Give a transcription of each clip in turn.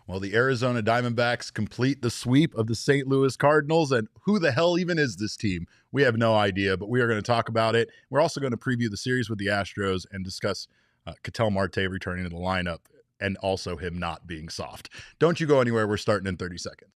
Well, the Arizona Diamondbacks complete the sweep of the St. Louis Cardinals, and who the hell even is this team? We have no idea, but we are going to talk about it. We're also going to preview the series with the Astros and discuss Ketel Marte returning to the lineup and also him not being soft. Don't you go anywhere. We're starting in 30 seconds.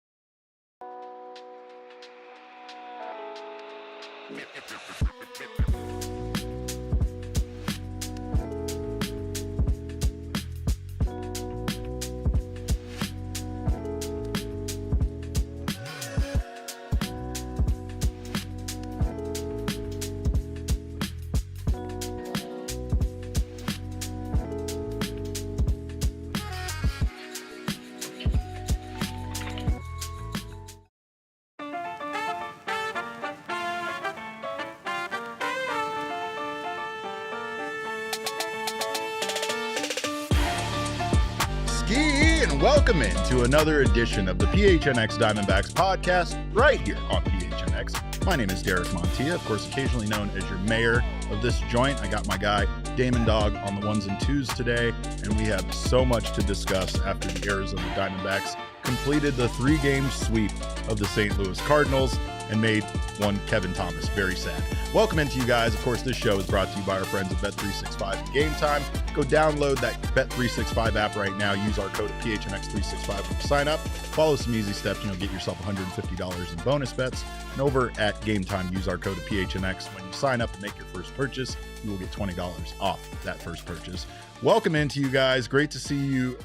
Welcome into another edition of the PHNX Diamondbacks podcast right here on PHNX. My name is Derek Montilla, of course, occasionally known as your mayor of this joint. I got my guy Damon Dog on the ones and twos today, and we have so much to discuss after the Arizona Diamondbacks completed the 3-game sweep of the St. Louis Cardinals and made one Kevin Thomas very sad. Welcome into you guys. Of course, this show is brought to you by our friends at Bet365 and Game Time. Go download that Bet365 app right now. Use our code PHNX365 when you sign up. Follow some easy steps and you'll get yourself $150 in bonus bets. And over at Game Time, use our code PHNX when you sign up and make your first purchase. You will get $20 off that first purchase. Welcome into you guys. Great to see you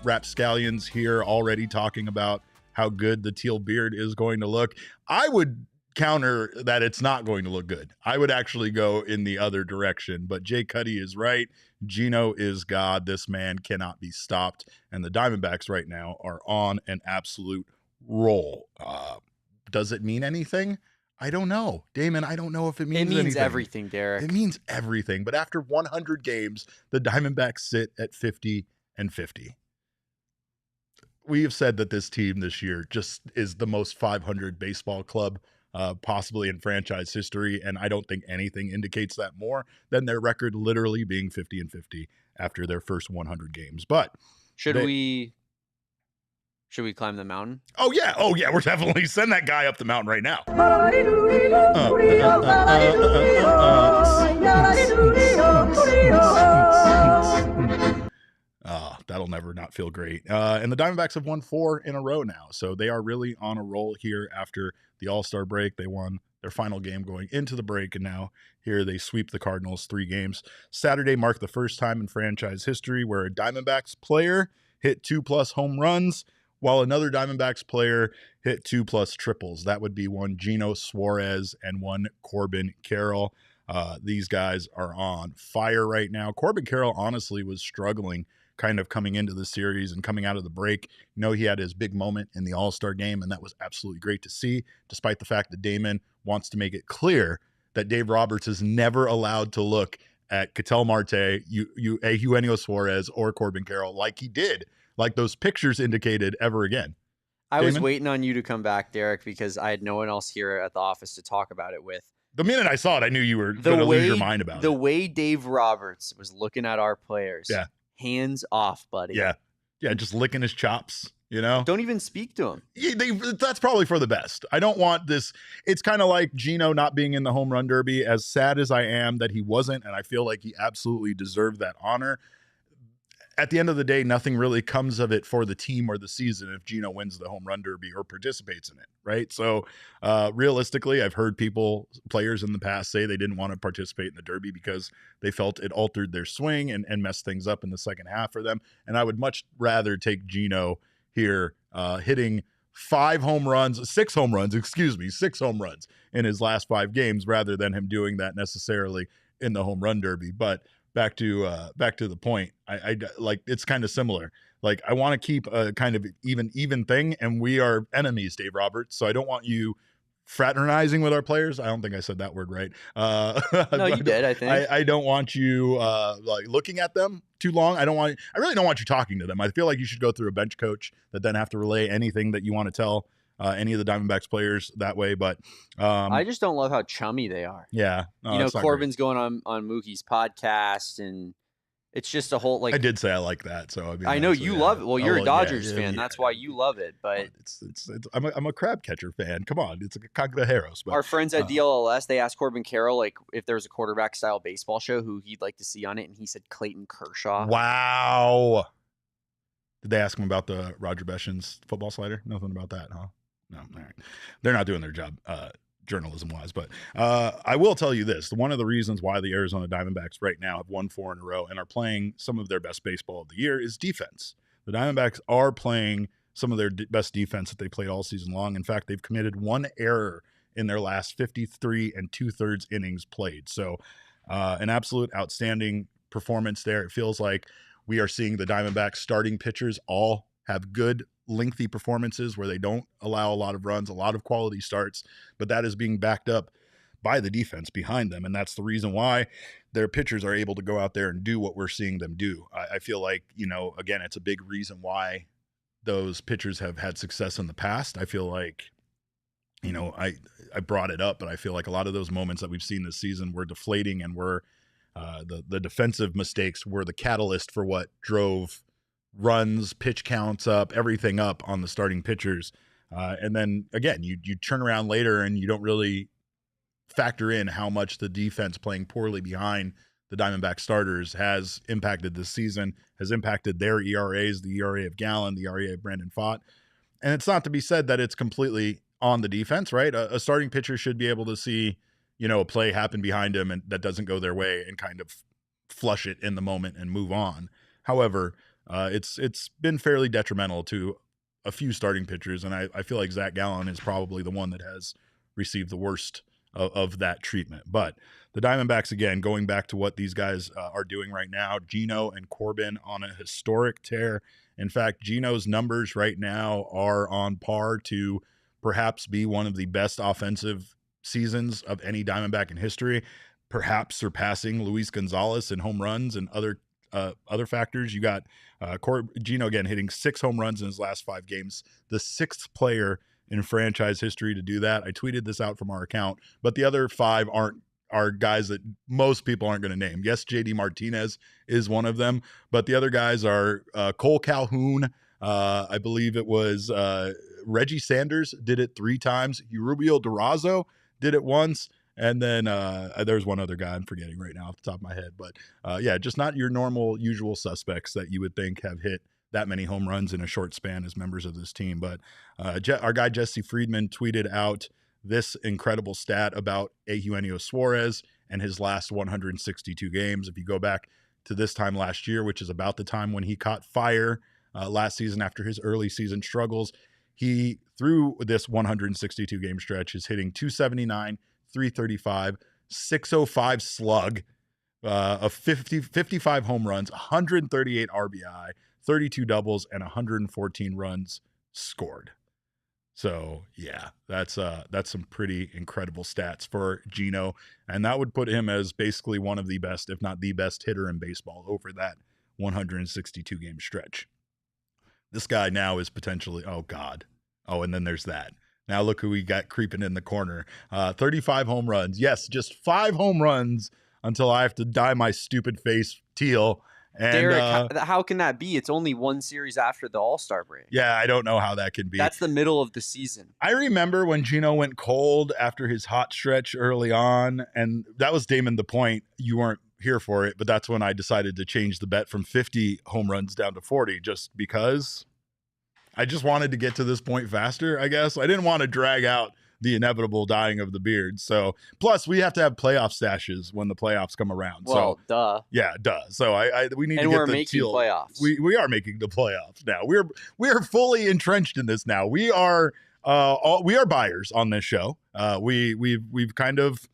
rapscallions here already talking about how good the teal beard is going to look. I would counter that it's not going to look good. I would actually go in the other direction, but Jay Cuddy is right. Gino is God. This man cannot be stopped. And the Diamondbacks right now are on an absolute roll. Does it mean anything? I don't know. Damon, I don't know if it means anything. It means everything, Derek. It means everything. But after 100 games, the Diamondbacks sit at 50-50. We have said that this team this year just is the most 500 baseball club possibly in franchise history, and I don't think anything indicates that more than their record literally being 50-50 after their first 100 games. But should we climb the mountain? Oh yeah, we're definitely send that guy up the mountain right now. That'll never not feel great. And the Diamondbacks have won 4 in a row now, so they are really on a roll here after the All-Star break. They won their final game going into the break, and now here they sweep the Cardinals 3 games. Saturday marked the first time in franchise history where a Diamondbacks player hit 2+ home runs, while another Diamondbacks player hit 2+ triples. That would be one Eugenio Suarez and one Corbin Carroll. These guys are on fire right now. Corbin Carroll honestly was struggling kind of coming into the series and coming out of the break. You know, he had his big moment in the All-Star game, and that was absolutely great to see, despite the fact that Damon wants to make it clear that Dave Roberts is never allowed to look at Ketel Marte, Eugenio Suarez, or Corbin Carroll like he did, like those pictures indicated, ever again. I was waiting on you to come back, Derek, because I had no one else here at the office to talk about it with. The minute I saw it, I knew you were going to lose your mind about it. The way Dave Roberts was looking at our players. Yeah. Hands off, buddy. Yeah, just licking his chops, you know? Don't even speak to him. That's probably for the best. I don't want this. It's kind of like Gino not being in the home run derby. As sad as I am that he wasn't, and I feel like he absolutely deserved that honor, at the end of the day, nothing really comes of it for the team or the season if Gino wins the home run derby or participates in it, right? So realistically, I've heard players in the past say they didn't want to participate in the derby because they felt it altered their swing and messed things up in the second half for them. And I would much rather take Gino here hitting 6 home runs in his last 5 games rather than him doing that necessarily in the home run derby. But back to the point, I like, it's kind of similar. Like, I want to keep a kind of even thing, and we are enemies, Dave Roberts. So I don't want you fraternizing with our players. I don't think I said that word right. No, you did, I think. I don't want you like looking at them too long. I really don't want you talking to them. I feel like you should go through a bench coach that then have to relay anything that you want to tell any of the Diamondbacks players that way. But I just don't love how chummy they are. Yeah. No, Corbin's going on Mookie's podcast, and It's just a whole I did say I like that, so I mean, I know you love it. Well, you're a Dodgers fan. That's why you love it. But it's I'm a crab catcher fan. Come on, it's a cangrejeros. But our friends at DLLS, they asked Corbin Carroll like if there was a quarterback style baseball show who he'd like to see on it, and he said Clayton Kershaw. Wow. Did they ask him about the Roger Beshan's football slider? Nothing about that, huh? No, all right. They're not doing their job journalism-wise. But I will tell you this. One of the reasons why the Arizona Diamondbacks right now have won 4 in a row and are playing some of their best baseball of the year is defense. The Diamondbacks are playing some of their best defense that they played all season long. In fact, they've committed 1 error in their last 53 2/3 innings played. So an absolute outstanding performance there. It feels like we are seeing the Diamondbacks starting pitchers all have good, lengthy performances where they don't allow a lot of runs, a lot of quality starts, but that is being backed up by the defense behind them. And that's the reason why their pitchers are able to go out there and do what we're seeing them do. I feel like, again, it's a big reason why those pitchers have had success in the past. I feel like, I brought it up, but I feel like a lot of those moments that we've seen this season were deflating and were the defensive mistakes were the catalyst for what drove runs, pitch counts up, everything up on the starting pitchers. And then again, you turn around later and you don't really factor in how much the defense playing poorly behind the Diamondback starters has impacted this season, has impacted their ERAs, the ERA of Gallen, the ERA of Brandon Pfaadt. And it's not to be said that it's completely on the defense, right? A starting pitcher should be able to see, a play happen behind him and that doesn't go their way and kind of flush it in the moment and move on. However, it's been fairly detrimental to a few starting pitchers, and I feel like Zach Gallen is probably the one that has received the worst of that treatment. But the Diamondbacks, again, going back to what these guys are doing right now, Gino and Corbin on a historic tear. In fact, Gino's numbers right now are on par to perhaps be one of the best offensive seasons of any Diamondback in history, perhaps surpassing Luis Gonzalez in home runs and other factors. You got Gino again hitting 6 home runs in his last 5 games, the 6th player in franchise history to do that. I tweeted this out from our account, but the other 5 are guys that most people aren't going to name. Yes, JD Martinez is one of them, but the other guys are Cole Calhoun. I believe it was Reggie Sanders did it 3 times. Rubio Durazo did it once. And then there's one other guy I'm forgetting right now off the top of my head. But just not your normal, usual suspects that you would think have hit that many home runs in a short span as members of this team. But our guy Jesse Friedman tweeted out this incredible stat about Eugenio Suarez and his last 162 games. If you go back to this time last year, which is about the time when he caught fire last season after his early season struggles, he, through this 162 game stretch, is hitting 279, 335, 605 slug, of 55 home runs, 138 RBI, 32 doubles, and 114 runs scored. So yeah, that's some pretty incredible stats for Gino, and that would put him as basically one of the best, if not the best hitter in baseball over that 162 game stretch. This guy now is potentially, and then there's that. Now look who we got creeping in the corner. 35 home runs. Yes, just 5 home runs until I have to dye my stupid face teal. And Derek, how can that be? It's only 1 series after the All-Star break. Yeah, I don't know how that can be. That's the middle of the season. I remember when Gino went cold after his hot stretch early on, and that was Damon the Point. You weren't here for it, but that's when I decided to change the bet from 50 home runs down to 40, just because I just wanted to get to this point faster, I guess. I didn't want to drag out the inevitable dying of the beard. So, plus we have to have playoff stashes when the playoffs come around. Well, so, duh. Yeah, duh. So we need to get we're making playoffs. We are making the playoffs now. We are fully entrenched in this now. We are buyers on this show. We've kind of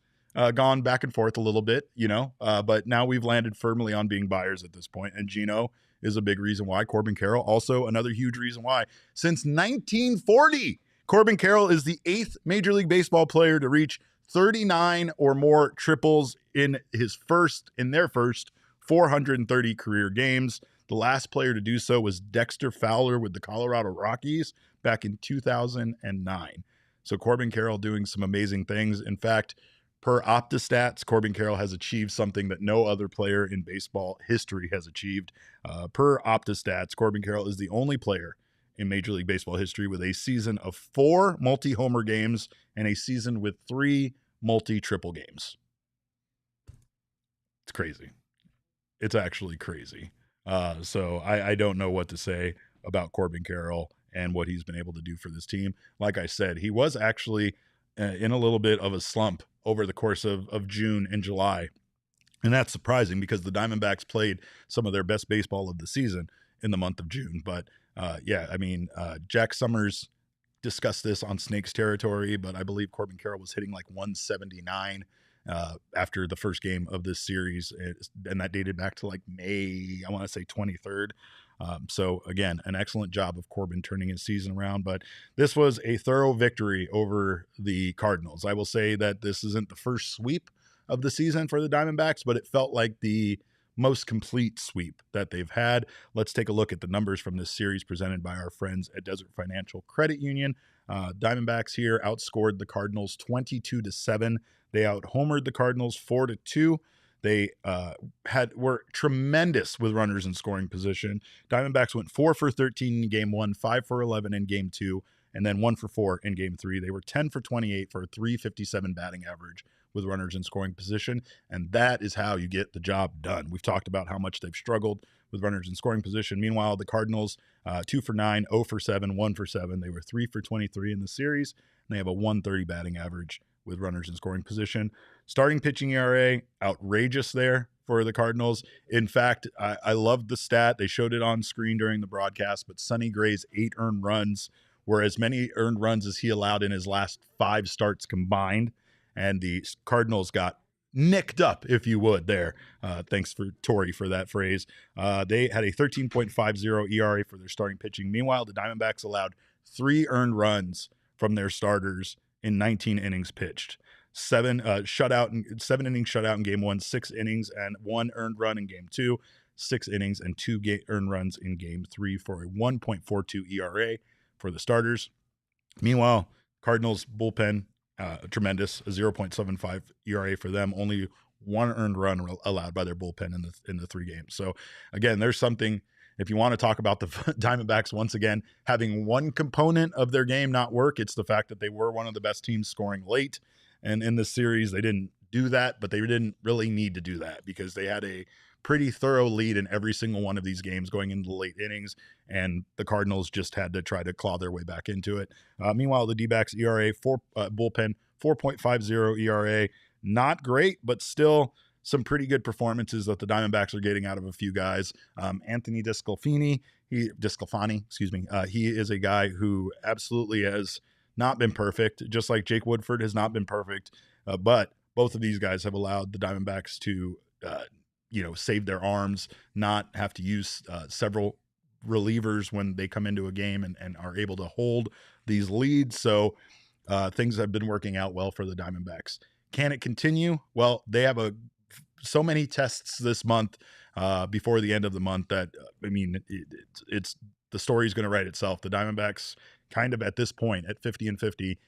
gone back and forth a little bit, but now we've landed firmly on being buyers at this point. And Gino is a big reason why. Corbin Carroll, also another huge reason why. Since 1940, Corbin Carroll is the 8th Major League Baseball player to reach 39 or more triples in their first 430 career games. The last player to do so was Dexter Fowler with the Colorado Rockies back in 2009. So Corbin Carroll doing some amazing things. In fact, Per OptaStats, Corbin Carroll has achieved something that no other player in baseball history has achieved. Per OptaStats, Corbin Carroll is the only player in Major League Baseball history with a season of 4 multi-homer games and a season with 3 multi-triple games. It's crazy. It's actually crazy. So I don't know what to say about Corbin Carroll and what he's been able to do for this team. Like I said, he was actually in a little bit of a slump over the course of June and July. And that's surprising because the Diamondbacks played some of their best baseball of the season in the month of June. But Jack Summers discussed this on Snakes Territory, but I believe Corbin Carroll was hitting like 179 after the first game of this series, and that dated back to like May, I want to say 23rd. So again, an excellent job of Corbin turning his season around, but this was a thorough victory over the Cardinals. I will say that this isn't the first sweep of the season for the Diamondbacks, but it felt like the most complete sweep that they've had. Let's take a look at the numbers from this series presented by our friends at Desert Financial Credit Union. Diamondbacks here outscored the Cardinals 22-7. They out-homered the Cardinals 4-2. They were tremendous with runners in scoring position. Diamondbacks went 4 for 13 in game 1, 5 for 11 in game 2, and then 1 for 4 in game 3. They were 10 for 28 for a .357 batting average with runners in scoring position, and that is how you get the job done. We've talked about how much they've struggled with runners in scoring position. Meanwhile, the Cardinals, 2 for 9, 0 for 7, 1 for 7. They were 3 for 23 in the series, and they have a .130 batting average with runners in scoring position. Starting pitching ERA, outrageous there for the Cardinals. In fact, I loved the stat. They showed it on screen during the broadcast, but Sonny Gray's 8 earned runs were as many earned runs as he allowed in his last 5 starts combined. And the Cardinals got nicked up, if you would, there. Thanks for Tori for that phrase. They had a 13.50 ERA for their starting pitching. Meanwhile, the Diamondbacks allowed 3 earned runs from their starters in 19 innings pitched. 7 innings shutout in game 1, 6 innings and 1 earned run in game 2, 6 innings and 2 earned runs in game 3 for a 1.42 ERA for the starters. Meanwhile, Cardinals bullpen, tremendous, a 0.75 ERA for them. Only 1 earned run allowed by their bullpen in the 3 games. So again, there's something. If you want to talk about the Diamondbacks once again having one component of their game not work, it's the fact that they were one of the best teams scoring late. And in this series, they didn't do that, but they didn't really need to do that because they had a pretty thorough lead in every single one of these games going into the late innings, and the Cardinals just had to try to claw their way back into it. Meanwhile, the D-backs ERA, bullpen, 4.50 ERA, not great, but still some pretty good performances that the Diamondbacks are getting out of a few guys. Anthony Disclafani, he is a guy who absolutely has not been perfect, just like Jake Woodford has not been perfect. But both of these guys have allowed the Diamondbacks to, save their arms, not have to use several relievers when they come into a game and are able to hold these leads. So things have been working out well for the Diamondbacks. Can it continue? Well, they have so many tests this month before the end of the month that, it's the story is going to write itself. The Diamondbacks kind of at this point at 50-50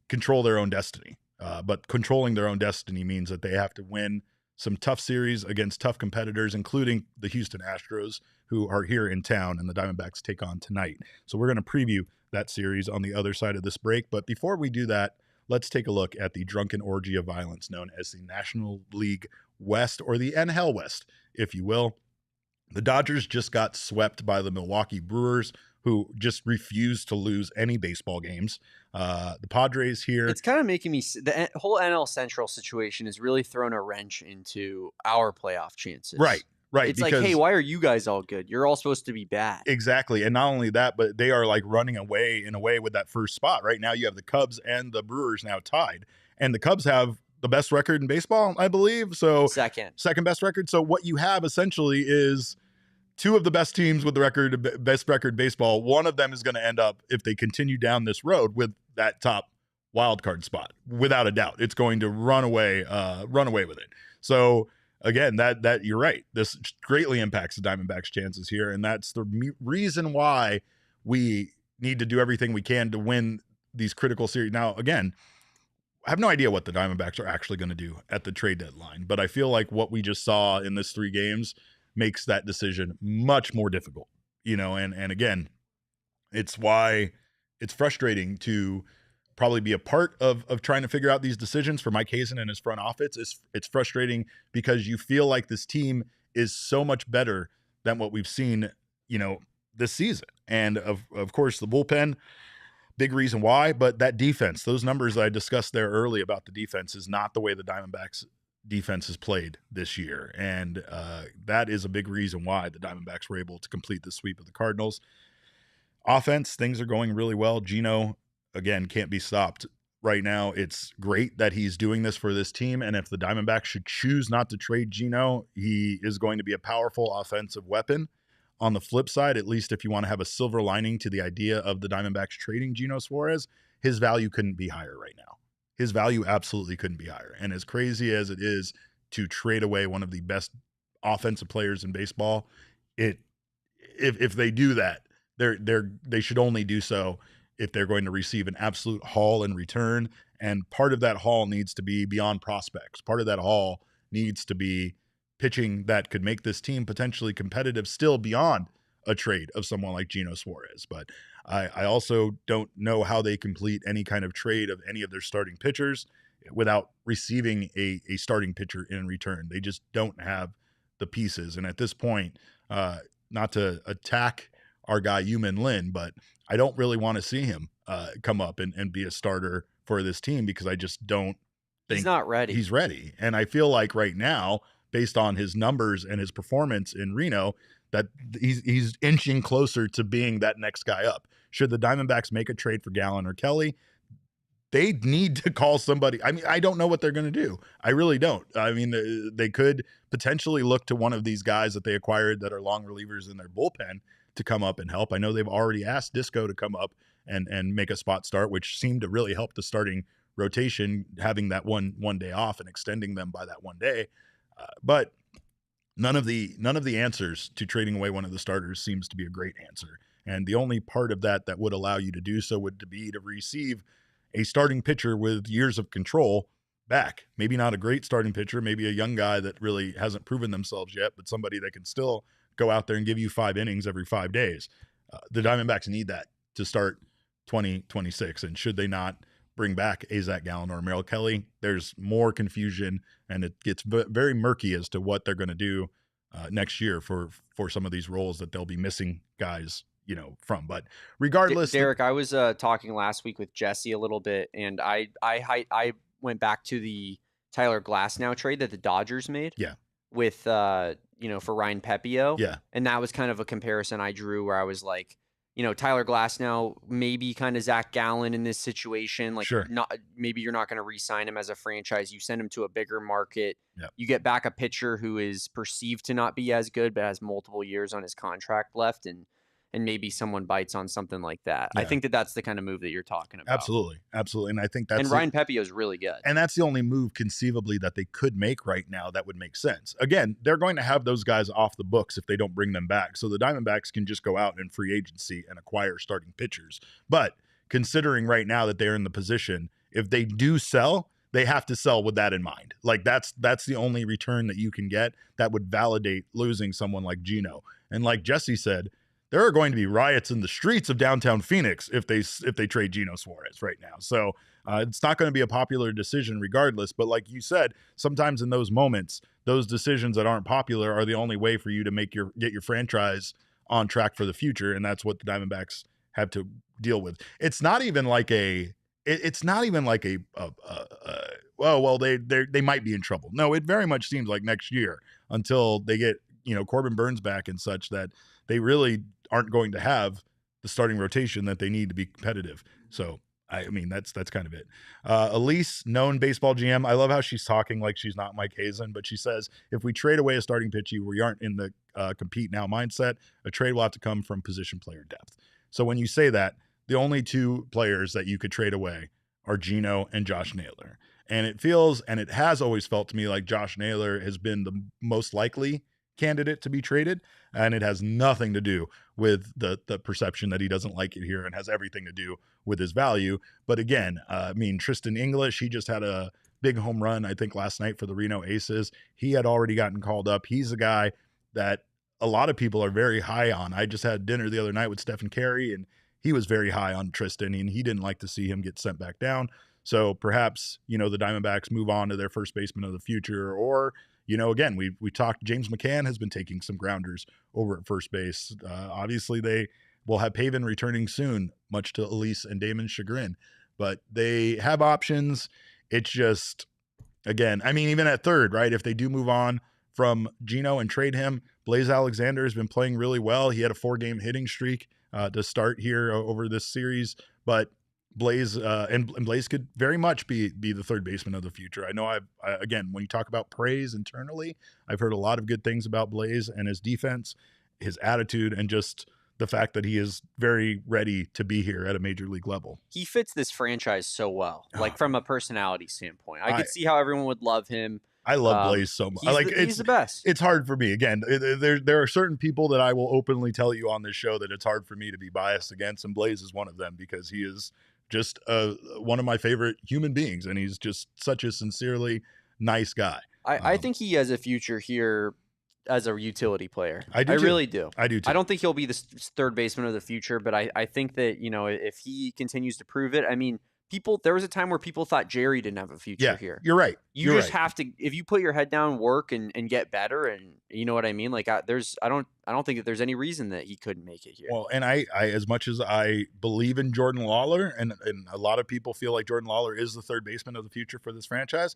control their own destiny. But controlling their own destiny means that they have to win some tough series against tough competitors, including the Houston Astros, who are here in town and the Diamondbacks take on tonight. So we're going to preview that series on the other side of this break. But before we do that, let's take a look at the drunken orgy of violence known as the National League West, or the NL West, if you will. The Dodgers just got swept by the Milwaukee Brewers, who just refused to lose any baseball games. The Padres here. It's kind of making me, the whole NL Central situation has really thrown a wrench into our playoff chances. Right. It's like, hey, why are you guys all good? You're all supposed to be bad. Exactly. And not only that, but they are like running away with that first spot. Right now you have the Cubs and the Brewers now tied. And the Cubs have the best record in baseball, I believe. So second best record. So what you have essentially is 2 of the best teams with the best record in baseball. One of them is going to end up, if they continue down this road, with that top wild card spot, without a doubt. It's going to run away with it. So again, that you're right. This greatly impacts the Diamondbacks' chances here, and that's the reason why we need to do everything we can to win these critical series. Now, again, I have no idea what the Diamondbacks are actually going to do at the trade deadline, but I feel like what we just saw in this 3 games makes that decision much more difficult, and again, it's why it's frustrating to probably be a part of trying to figure out these decisions for Mike Hazen and his front office. It's frustrating because you feel like this team is so much better than what we've seen, this season. And of course, the bullpen, big reason why, but that defense, those numbers I discussed there early about the defense is not the way the Diamondbacks defense has played this year. And that is a big reason why the Diamondbacks were able to complete the sweep of the Cardinals. Offense, things are going really well. Gino, again, can't be stopped. Right now, it's great that he's doing this for this team. And if the Diamondbacks should choose not to trade Gino, he is going to be a powerful offensive weapon. On the flip side, at least if you want to have a silver lining to the idea of the Diamondbacks trading Eugenio Suarez, his value couldn't be higher right now. His value absolutely couldn't be higher. And as crazy as it is to trade away one of the best offensive players in baseball, if they do that, they should only do so if they're going to receive an absolute haul in return. And part of that haul needs to be beyond prospects. Part of that haul needs to be pitching that could make this team potentially competitive still beyond a trade of someone like Eugenio Suarez. But I also don't know how they complete any kind of trade of any of their starting pitchers without receiving a starting pitcher in return. They just don't have the pieces. And at this point, not to attack our guy, Yumin Lin, but I don't really want to see him come up and be a starter for this team because I just don't think he's not ready. He's ready. And I feel like right now, based on his numbers and his performance in Reno, that he's inching closer to being that next guy up. Should the Diamondbacks make a trade for Gallen or Kelly, they need to call somebody. I mean, I don't know what they're going to do. I really don't. I mean, they could potentially look to one of these guys that they acquired that are long relievers in their bullpen to come up and help. I know they've already asked Disco to come up and make a spot start, which seemed to really help the starting rotation, having that one day off and extending them by that one day. But none of the answers to trading away one of the starters seems to be a great answer. And the only part of that would allow you to do so would be to receive a starting pitcher with years of control back. Maybe not a great starting pitcher, maybe a young guy that really hasn't proven themselves yet, but somebody that can still go out there and give you 5 innings every 5 days. The Diamondbacks need that to start 2026. And should they not bring back Zach Gallen or Merrill Kelly, there's more confusion and it gets very murky as to what they're going to do next year for some of these roles that they'll be missing guys, from. But regardless, Derek, I was talking last week with Jesse a little bit, and I went back to the Tyler Glasnow trade that the Dodgers made. Yeah. With for Ryan Pepio. Yeah. And that was kind of a comparison I drew where I was like, Tyler Glasnow, maybe kind of Zach Gallen in this situation. Like, sure. Maybe you're not going to re-sign him as a franchise. You send him to a bigger market. Yep. You get back a pitcher who is perceived to not be as good, but has multiple years on his contract left, and maybe someone bites on something like that. Yeah. I think that's the kind of move that you're talking about. Absolutely. And I think that's... And Ryan Pepio is really good. And that's the only move conceivably that they could make right now that would make sense. Again, they're going to have those guys off the books if they don't bring them back. So the Diamondbacks can just go out in free agency and acquire starting pitchers. But considering right now that they're in the position, if they do sell, they have to sell with that in mind. Like that's the only return that you can get that would validate losing someone like Gino. And like Jesse said, there are going to be riots in the streets of downtown Phoenix if they trade Eugenio Suarez right now. So it's not going to be a popular decision regardless. But like you said, sometimes in those moments, those decisions that aren't popular are the only way for you to get your franchise on track for the future. And that's what the Diamondbacks have to deal with. It's not even like they might be in trouble. No, it very much seems like next year until they get, Corbin Burns back and such that they really aren't going to have the starting rotation that they need to be competitive. So, I mean, that's kind of it. Elise, known baseball GM. I love how she's talking like she's not Mike Hazen, but she says, if we trade away a starting pitcher, we aren't in the compete now mindset. A trade will have to come from position player depth. So when you say that, the only 2 players that you could trade away are Gino and Josh Naylor. And it feels, and it has always felt to me like Josh Naylor has been the most likely candidate to be traded, and it has nothing to do with the perception that he doesn't like it here, and has everything to do with his value. But again, I mean, Tristan English, he just had a big home run, I think, last night for the Reno Aces. He had already gotten called up. He's a guy that a lot of people are very high on. I just had dinner the other night with Stephen Carey, and he was very high on Tristan, and he didn't like to see him get sent back down. So perhaps, the Diamondbacks move on to their first baseman of the future, or, again, we talked, James McCann has been taking some grounders over at first base. Obviously, they will have Pavin returning soon, much to Elise and Damon's chagrin, but they have options. It's just, again, I mean, even at third, right? If they do move on from Gino and trade him, Blaze Alexander has been playing really well. He had a 4-game hitting streak to start here over this series, but Blaze and Blaze could very much be the third baseman of the future. I know again, when you talk about praise internally, I've heard a lot of good things about Blaze and his defense, his attitude, and just the fact that he is very ready to be here at a major league level. He fits this franchise so well, like from a personality standpoint. I could see how everyone would love him. I love Blaze so much. He's the best. It's hard for me. Again, there are certain people that I will openly tell you on this show that it's hard for me to be biased against, and Blaze is one of them, because he is just one of my favorite human beings, and he's just such a sincerely nice guy. I think he has a future here as a utility player. I really do. I do too. I don't think he'll be the third baseman of the future, but I think that, if he continues to prove it, I mean, there was a time where people thought Jerry didn't have a future here. You're right. You just have to, if you put your head down, work and get better, and you know what I mean? Like I don't think that there's any reason that he couldn't make it here. Well, and I as much as I believe in Jordan Lawler, and a lot of people feel like Jordan Lawler is the third baseman of the future for this franchise,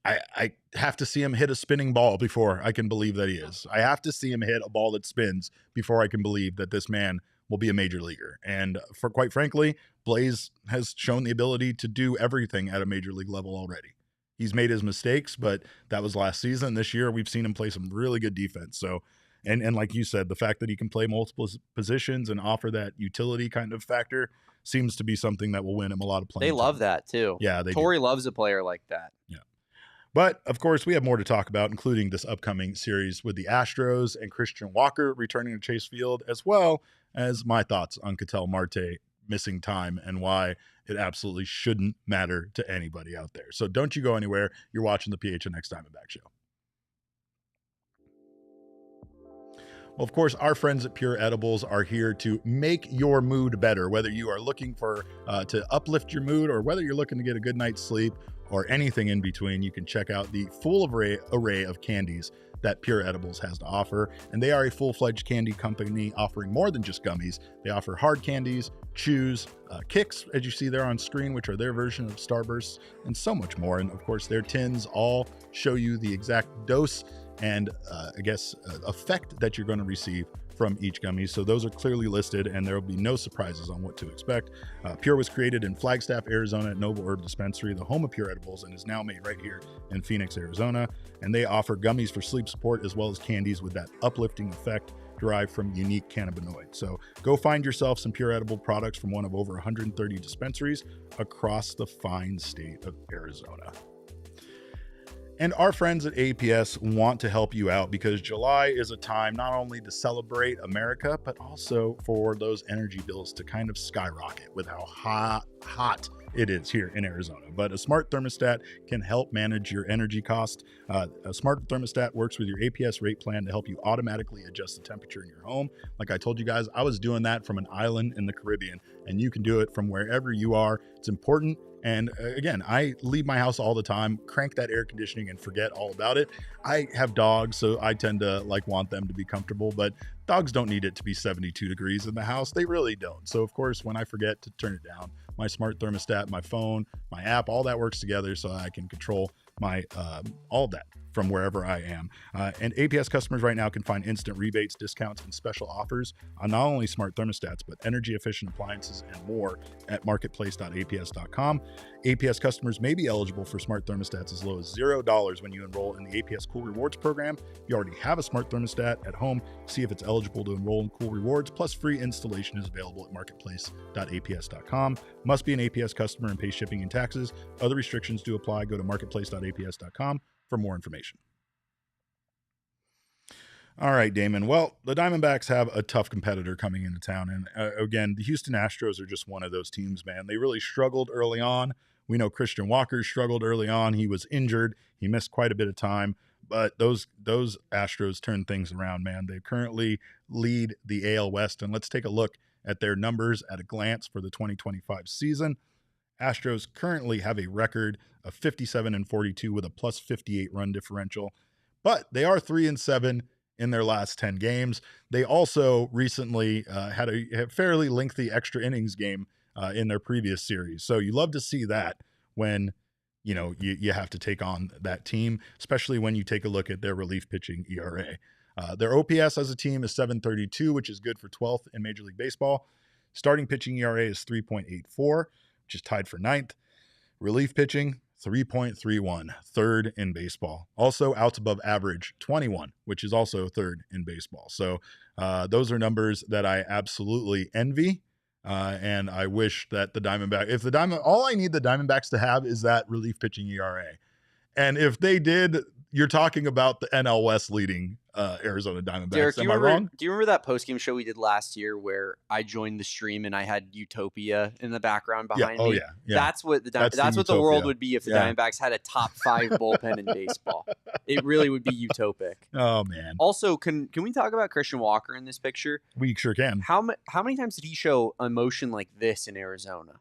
I have to see him hit a spinning ball before I can believe that he is. I have to see him hit a ball that spins before I can believe that this man will be a major leaguer. And quite frankly, Blaze has shown the ability to do everything at a major league level already. He's made his mistakes, but that was last season. This year, we've seen him play some really good defense. So, and like you said, the fact that he can play multiple positions and offer that utility kind of factor seems to be something that will win him a lot of playing. They love that too. Yeah, Torrey loves a player like that. Yeah. But, of course, we have more to talk about, including this upcoming series with the Astros and Christian Walker returning to Chase Field, as well as my thoughts on Ketel Marte missing time and why it absolutely shouldn't matter to anybody out there. So don't you go anywhere. You're watching the PHNX Diamondback Show. Well, of course, our friends at Pure Edibles are here to make your mood better, whether you are looking for to uplift your mood or whether you're looking to get a good night's sleep or anything in between. You can check out the full array of candies that Pure Edibles has to offer. And they are a full-fledged candy company offering more than just gummies. They offer hard candies, chews, kicks, as you see there on screen, which are their version of Starbursts, and so much more. And of course, their tins all show you the exact dose and effect that you're going to receive from each gummy. So those are clearly listed, and there will be no surprises on what to expect. Pure was created in Flagstaff, Arizona at Noble Herb Dispensary, the home of Pure Edibles, and is now made right here in Phoenix, Arizona. And they offer gummies for sleep support as well as candies with that uplifting effect derived from unique cannabinoids. So go find yourself some Pure Edible products from one of over 130 dispensaries across the fine state of Arizona. And our friends at APS want to help you out because July is a time not only to celebrate America, but also for those energy bills to kind of skyrocket with how hot it is here in Arizona. But a smart thermostat can help manage your energy cost. A smart thermostat works with your APS rate plan to help you automatically adjust the temperature in your home. Like I told you guys, I was doing that from an island in the Caribbean, and you can do it from wherever you are. It's important. And again, I leave my house all the time, crank that air conditioning and forget all about it. I have dogs, so I tend to want them to be comfortable, but dogs don't need it to be 72 degrees in the house. They really don't. So of course, when I forget to turn it down, my smart thermostat, my phone, my app, all that works together so I can control my all of that from wherever I am. And APS customers right now can find instant rebates, discounts, and special offers on not only smart thermostats, but energy efficient appliances and more at marketplace.aps.com. APS customers may be eligible for smart thermostats as low as $0 when you enroll in the APS Cool Rewards program. If you already have a smart thermostat at home, see if it's eligible to enroll in Cool Rewards, plus free installation is available at marketplace.aps.com. Must be an APS customer and pay shipping and taxes. Other restrictions do apply. Go to marketplace.aps.com for more information. All right, Damon. Well, the Diamondbacks have a tough competitor coming into town. And again, the Houston Astros are just one of those teams, man. They really struggled early on. We know Christian Walker struggled early on. He was injured. He missed quite a bit of time. But those Astros turned things around, man. They currently lead the AL West. And let's take a look at their numbers at a glance for the 2025 season. Astros currently have a record of 57-42 with a plus 58 run differential. But they are 3-7 in their last 10 games. They also recently had a fairly lengthy extra innings game in their previous series. So you love to see that when, you have to take on that team, especially when you take a look at their relief pitching ERA. Their OPS as a team is 732, which is good for 12th in Major League Baseball. Starting pitching ERA is 3.84, which is tied for 9th. Relief pitching, 3.31, third in baseball. Also outs above average, 21, which is also third in baseball. So those are numbers that I absolutely envy. And I wish that all I need the Diamondbacks to have is that relief pitching ERA. And if they did, you're talking about the NL West leading Arizona Diamondbacks. Derek, Am I wrong? Do you remember that postgame show we did last year where I joined the stream and I had Utopia in the background behind me? Yeah. That's what the world would be if the Diamondbacks had a top 5 bullpen in baseball. It really would be utopic. Oh man. Also, can we talk about Christian Walker in this picture? We sure can. How many times did he show emotion like this in Arizona?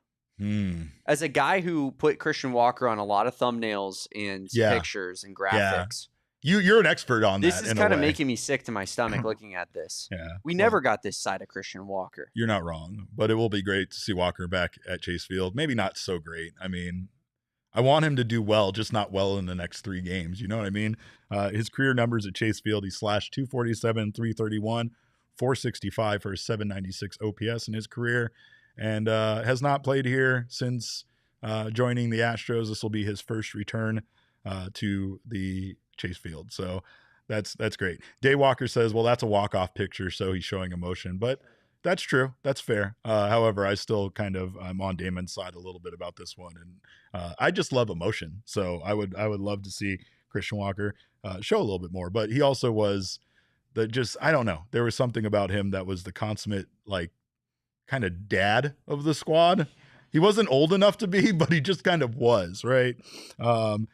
As a guy who put Christian Walker on a lot of thumbnails and pictures and graphics. You're an expert on this that. This is kind of making me sick to my stomach looking at this. We never got this side of Christian Walker. You're not wrong, but it will be great to see Walker back at Chase Field. Maybe not so great. I mean, I want him to do well, just not well in the next 3 games. You know what I mean? His career numbers at Chase Field, he slashed 247, 331, 465 for a 796 OPS in his career, and has not played here since joining the Astros. This will be his first return to the Chase Field. So that's great. Day Walker says, well, that's a walk-off picture, so he's showing emotion. But that's true. That's fair. However, I still I'm on Damon's side a little bit about this one. And I just love emotion. So I would love to see Christian Walker show a little bit more. But he also was I don't know. There was something about him that was the consummate, kind of dad of the squad. He wasn't old enough to be, but he just kind of was, right?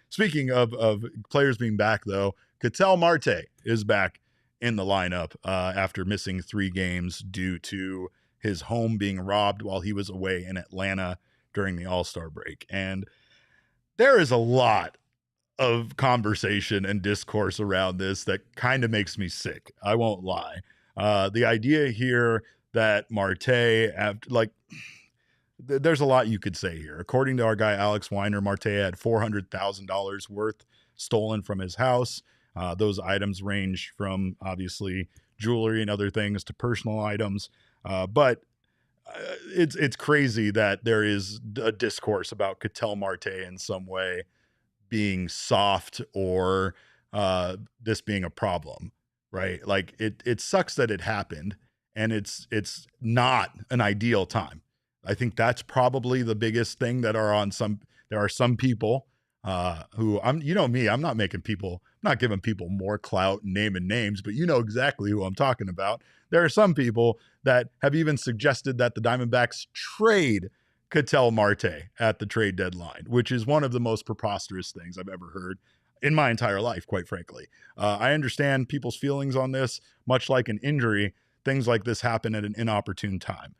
Speaking of players being back, though, Ketel Marte is back in the lineup after missing 3 games due to his home being robbed while he was away in Atlanta during the All-Star break. And there is a lot of conversation and discourse around this that kind of makes me sick. I won't lie. The idea here that Marte, there's a lot you could say here. According to our guy Alex Weiner, Marte had $400,000 worth stolen from his house. Those items range from obviously jewelry and other things to personal items. But it's crazy that there is a discourse about Ketel Marte in some way being soft or this being a problem, right? It sucks that it happened, and it's not an ideal time. I think that's probably the biggest thing there are some people who I'm not giving people more clout and naming names, but you know exactly who I'm talking about. There are some people that have even suggested that the Diamondbacks trade Ketel Marte at the trade deadline, which is one of the most preposterous things I've ever heard in my entire life, quite frankly. I understand people's feelings on this. Much like an injury, things like this happen at an inopportune time.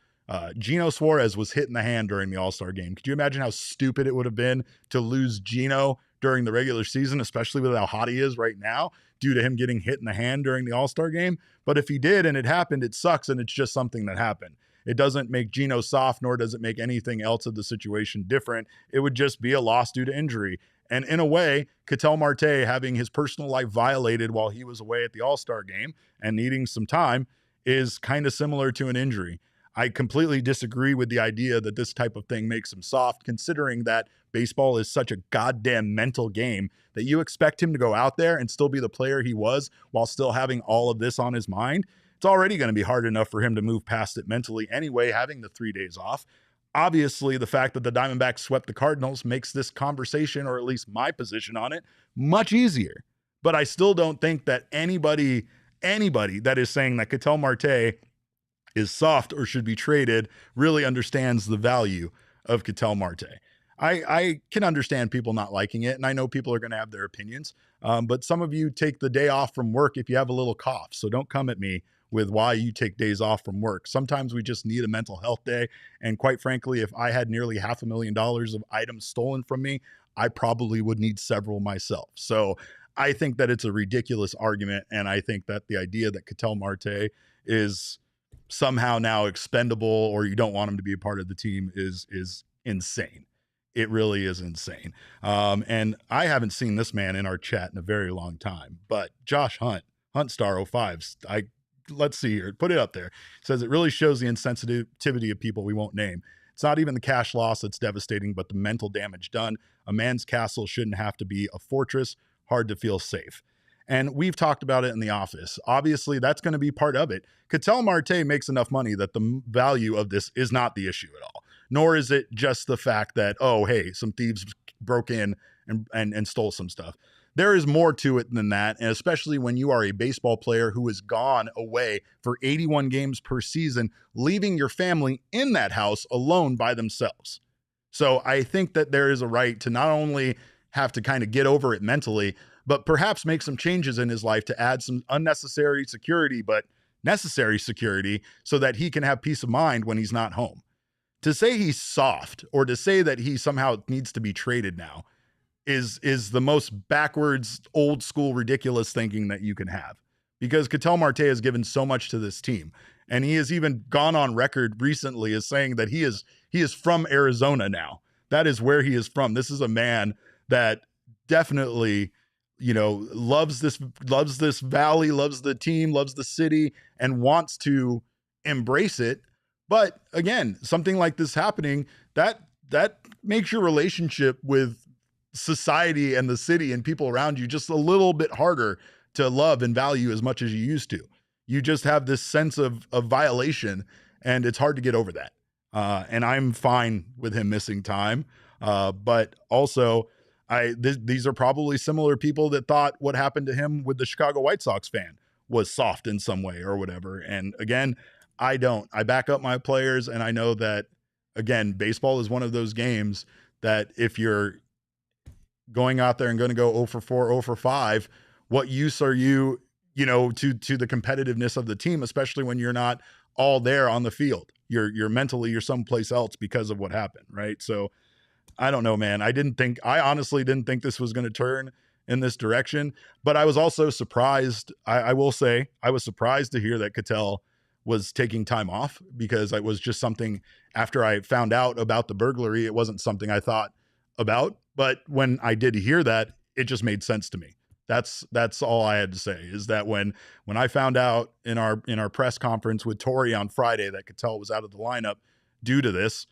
Eugenio Suarez was hit in the hand during the All-Star game. Could you imagine how stupid it would have been to lose Gino during the regular season, especially with how hot he is right now, due to him getting hit in the hand during the All-Star game? But if he did and it happened, it sucks, and it's just something that happened. It doesn't make Gino soft, nor does it make anything else of the situation different. It would just be a loss due to injury. And in a way, Ketel Marte having his personal life violated while he was away at the All-Star game and needing some time is kind of similar to an injury. I completely disagree with the idea that this type of thing makes him soft, considering that baseball is such a goddamn mental game that you expect him to go out there and still be the player he was while still having all of this on his mind. It's already going to be hard enough for him to move past it mentally anyway, having the 3 days off. Obviously, the fact that the Diamondbacks swept the Cardinals makes this conversation, or at least my position on it, much easier. But I still don't think that anybody anybody that is saying that Ketel Marte is soft or should be traded really understands the value of Ketel Marte. I can understand people not liking it, and I know people are going to have their opinions, but some of you take the day off from work if you have a little cough, so don't come at me with why you take days off from work. Sometimes we just need a mental health day, and quite frankly, if I had nearly $500,000 of items stolen from me, I probably would need several myself. So I think that it's a ridiculous argument, and I think that the idea that Ketel Marte is somehow now expendable or you don't want him to be a part of the team is insane. It really is insane. And I haven't seen this man in our chat in a very long time, but Josh Huntstar05, let's see here, put it up there. It says it really shows the insensitivity of people we won't name. It's not even the cash loss that's devastating, but the mental damage done. A man's castle shouldn't have to be a fortress. Hard to feel safe. And we've talked about it in the office. Obviously, that's going to be part of it. Ketel Marte makes enough money that the value of this is not the issue at all. Nor is it just the fact that, oh, hey, some thieves broke in and stole some stuff. There is more to it than that, and especially when you are a baseball player who has gone away for 81 games per season, leaving your family in that house alone by themselves. So I think that there is a right to not only have to kind of get over it mentally, but perhaps make some changes in his life to add some unnecessary security, but necessary security, so that he can have peace of mind when he's not home. To say he's soft or to say that he somehow needs to be traded now is the most backwards, old school, ridiculous thinking that you can have, because Ketel Marte has given so much to this team. And he has even gone on record recently as saying that he is from Arizona now. That is where he is from. This is a man that definitely, loves this valley, loves the team, loves the city, and wants to embrace it. But again, something like this happening, that makes your relationship with society and the city and people around you just a little bit harder to love and value as much as you used to. You just have this sense of violation, and it's hard to get over that. And I'm fine with him missing time. But also, these are probably similar people that thought what happened to him with the Chicago White Sox fan was soft in some way or whatever. And again, I don't. I back up my players, and I know that, again, baseball is one of those games that if you're going out there and going to go 0 for 4, 0 for 5, what use are you, to the competitiveness of the team, especially when you're not all there on the field. You're mentally, you're someplace else because of what happened, right? So I don't know, man. I honestly didn't think this was going to turn in this direction, but I was also surprised. I will say I was surprised to hear that Ketel was taking time off, because it was just something, after I found out about the burglary, it wasn't something I thought about. But when I did hear that, it just made sense to me. That's all I had to say, is that when I found out in our press conference with Tori on Friday that Ketel was out of the lineup due to this,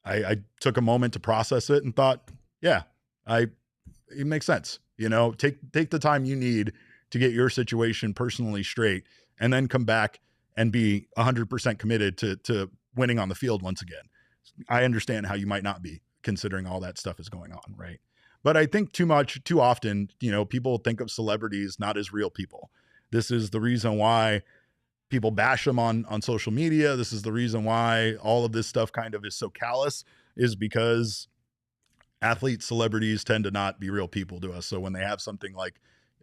I took a moment to process it and thought, yeah, it makes sense. Take the time you need to get your situation personally straight, and then come back and be 100% committed to winning on the field once again. I understand how you might not be, considering all that stuff is going on, right? But I think too often, people think of celebrities not as real people. This is the reason why people bash them on social media. This is the reason why all of this stuff kind of is so callous, is because athletes, celebrities tend to not be real people to us. So when they have something like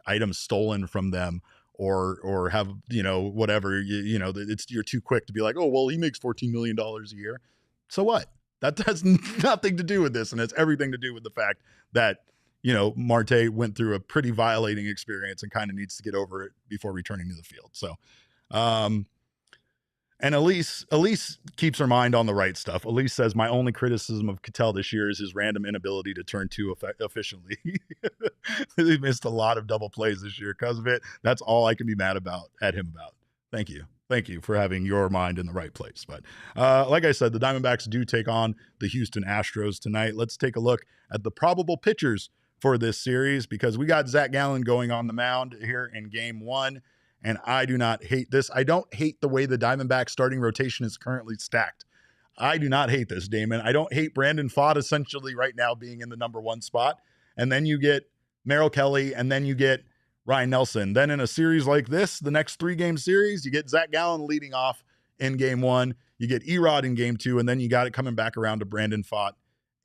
items stolen from them, or have, whatever, you're too quick to be like, oh, well, he makes $14 million a year. So what? That has nothing to do with this. And it's everything to do with the fact that, Marte went through a pretty violating experience and kind of needs to get over it before returning to the field. So, and Elise keeps her mind on the right stuff. Elise says, my only criticism of Ketel this year is his random inability to turn two efficiently. He missed a lot of double plays this year because of it. That's all I can be mad at him about. Thank you for having your mind in the right place. But like I said, the Diamondbacks do take on the Houston Astros tonight. Let's take a look at the probable pitchers for this series, because we got Zach Gallen going on the mound here in game 1. And I do not hate this. I don't hate the way the Diamondback starting rotation is currently stacked. I do not hate this, Damon. I don't hate Brandon Pfaadt essentially right now being in the number 1 spot. And then you get Merrill Kelly, and then you get Ryan Nelson. Then in a series like this, the next 3-game series, you get Zach Gallen leading off in game 1, you get Erod in game 2, and then you got it coming back around to Brandon Pfaadt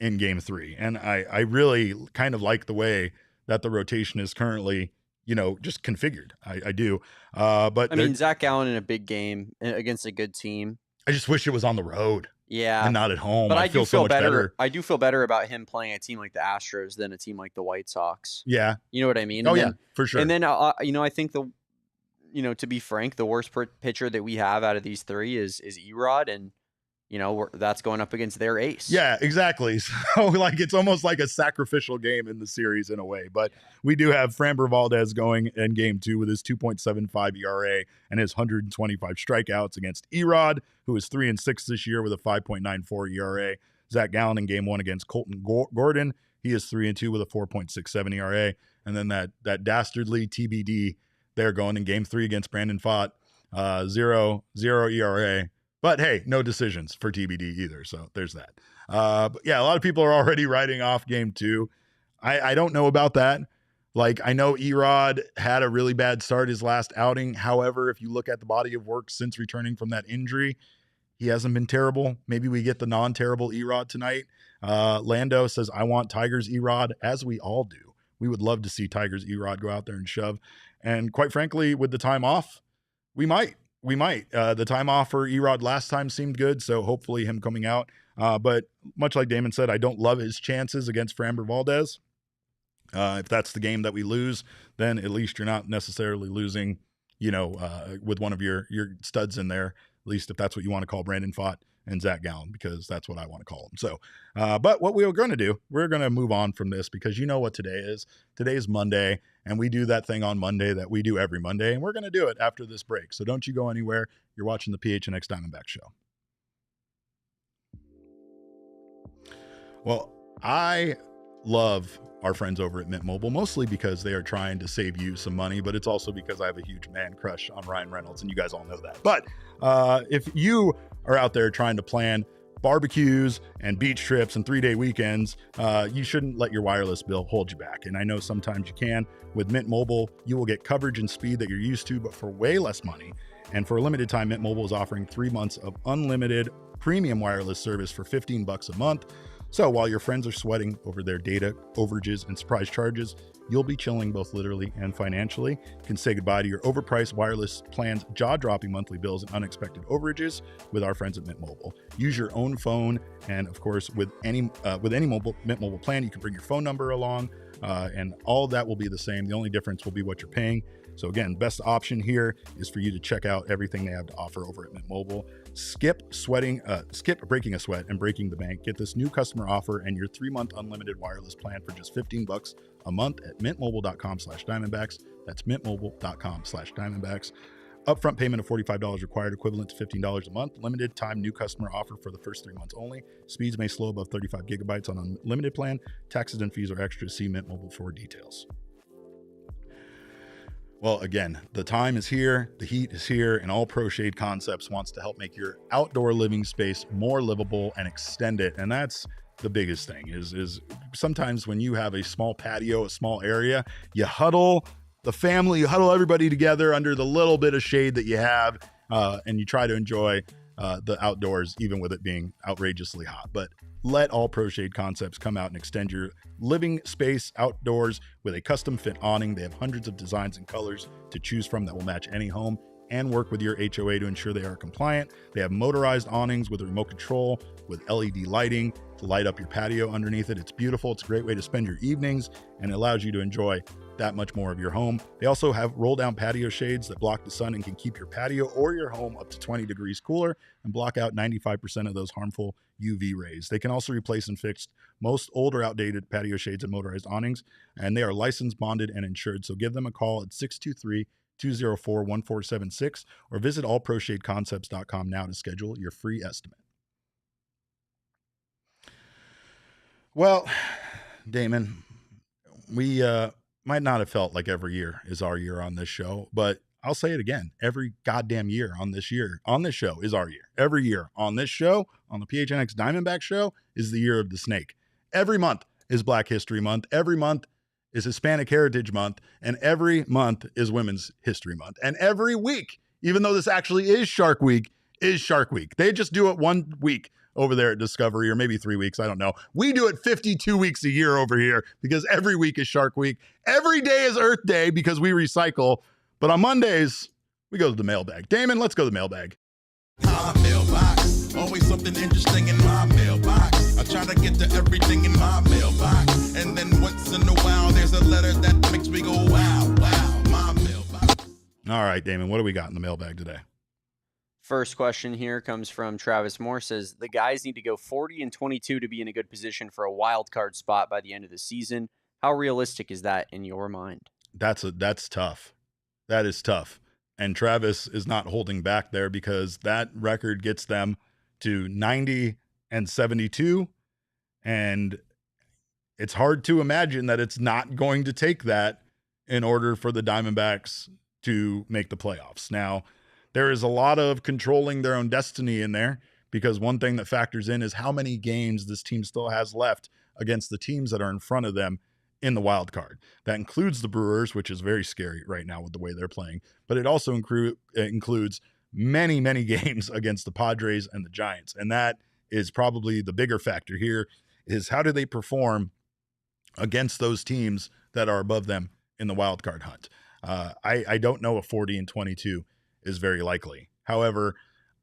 in game 3. And I really kind of like the way that the rotation is currently, just configured. I do. But I mean, Zach Gallen in a big game against a good team. I just wish it was on the road. Yeah. And not at home. But I feel so much better. I do feel better about him playing a team like the Astros than a team like the White Sox. Yeah. You know what I mean? Oh, yeah, for sure. And then, I think to be frank, the worst pitcher that we have out of these 3 is Erod, and that's going up against their ace. Yeah, exactly. So it's almost like a sacrificial game in the series in a way. But we do have Framber Valdez going in game 2 with his 2.75 ERA and his 125 strikeouts against Erod, who is 3-6 this year with a 5.94 ERA. Zach Gallen in game 1 against Colton Gordon. He is 3-2 with a 4.67 ERA. And then that dastardly TBD, they're going in game 3 against Brandon Pfaadt, 0 ERA. But hey, no decisions for TBD either. So there's that. But yeah, a lot of people are already writing off game 2. I don't know about that. I know Erod had a really bad start his last outing. However, if you look at the body of work since returning from that injury, he hasn't been terrible. Maybe we get the non-terrible Erod tonight. Lando says, I want Tigers Erod, as we all do. We would love to see Tigers Erod go out there and shove. And quite frankly, with the time off, we might. The time off for Erod last time seemed good, so hopefully him coming out. But much like Damon said, I don't love his chances against Framber Valdez. If that's the game that we lose, then at least you're not necessarily losing, with one of your studs in there, at least if that's what you want to call Brandon Pfaadt and Zach Gallen, because that's what I want to call them. So, but what we are going to do, we're going to move on from this because you know what today is. Today is Monday, and we do that thing on Monday that we do every Monday, and we're going to do it after this break. So don't you go anywhere. You're watching the PHNX Diamondbacks show. Well, I love our friends over at Mint Mobile, mostly because they are trying to save you some money, but it's also because I have a huge man crush on Ryan Reynolds, and you guys all know that. But if you are out there trying to plan barbecues and beach trips and 3-day weekends, you shouldn't let your wireless bill hold you back. And I know sometimes you can. With Mint Mobile, you will get coverage and speed that you're used to, but for way less money. And for a limited time, Mint Mobile is offering 3 months of unlimited premium wireless service for $15 a month. So while your friends are sweating over their data overages and surprise charges, you'll be chilling both literally and financially. You can say goodbye to your overpriced wireless plans, jaw-dropping monthly bills, and unexpected overages with our friends at Mint Mobile. Use your own phone, and of course, with any Mint Mobile plan, you can bring your phone number along, and all of that will be the same. The only difference will be what you're paying. So again, best option here is for you to check out everything they have to offer over at Mint Mobile. Skip breaking a sweat and breaking the bank. Get this new customer offer and your 3-month unlimited wireless plan for just $15 a month at mintmobile.com/Diamondbacks. That's mintmobile.com/Diamondbacks. Upfront payment of $45 required, equivalent to $15 a month. Limited time new customer offer for the first 3 months only. Speeds may slow above 35 gigabytes on unlimited plan. Taxes and fees are extra. See Mint Mobile for details. Well, again, the time is here, the heat is here, and All Pro Shade Concepts wants to help make your outdoor living space more livable and extend it. And that's the biggest thing is sometimes when you have a small patio, a small area, you huddle the family, you huddle everybody together under the little bit of shade that you have, and you try to enjoy the outdoors, even with it being outrageously hot. But let All Pro Shade Concepts come out and extend your living space outdoors with a custom fit awning. They have hundreds of designs and colors to choose from that will match any home and work with your HOA to ensure they are compliant. They have motorized awnings with a remote control with LED lighting to light up your patio underneath it. It's beautiful. It's a great way to spend your evenings, and it allows you to enjoy that much more of your home. They also have roll down patio shades that block the sun and can keep your patio or your home up to 20 degrees cooler and block out 95% of those harmful UV rays. They can also replace and fix most old or outdated patio shades and motorized awnings, and they are licensed, bonded, and insured. So give them a call at 623-204-1476 or visit allproshadeconcepts.com now to schedule your free estimate. Well, Damon, we might not have felt like every year is our year on this show, but I'll say it again. Every goddamn year on this show is our year. Every year on this show, on the PHNX Diamondback show, is the year of the snake. Every month is Black History Month. Every month is Hispanic Heritage Month, and every month is Women's History Month. And every week, even though this actually is Shark Week, is Shark Week. They just do it 1 week over there at Discovery, or maybe 3 weeks. I don't know. We do it 52 weeks a year over here because every week is Shark Week. Every day is Earth Day because we recycle. But on Mondays, we go to the mailbag. Damon, let's go to the mailbag. My mailbox, always something interesting in my mailbox. I try to get to everything in my mailbox. And then once in a while, there's a letter that makes me go, wow, wow, my mailbox. All right, Damon, what do we got in the mailbag today? First question here comes from Travis Moore. Says the guys need to go 40-22 to be in a good position for a wild card spot by the end of the season. How realistic is that in your mind? That's tough. That is tough. And Travis is not holding back there because that record gets them to 90-72. And it's hard to imagine that it's not going to take that in order for the Diamondbacks to make the playoffs. Now, there is a lot of controlling their own destiny in there because one thing that factors in is how many games this team still has left against the teams that are in front of them in the wild card. That includes the Brewers, which is very scary right now with the way they're playing, but it also includes many, many games against the Padres and the Giants. And that is probably the bigger factor here is how do they perform against those teams that are above them in the wild card hunt. I don't know if 40-22 is very likely. However,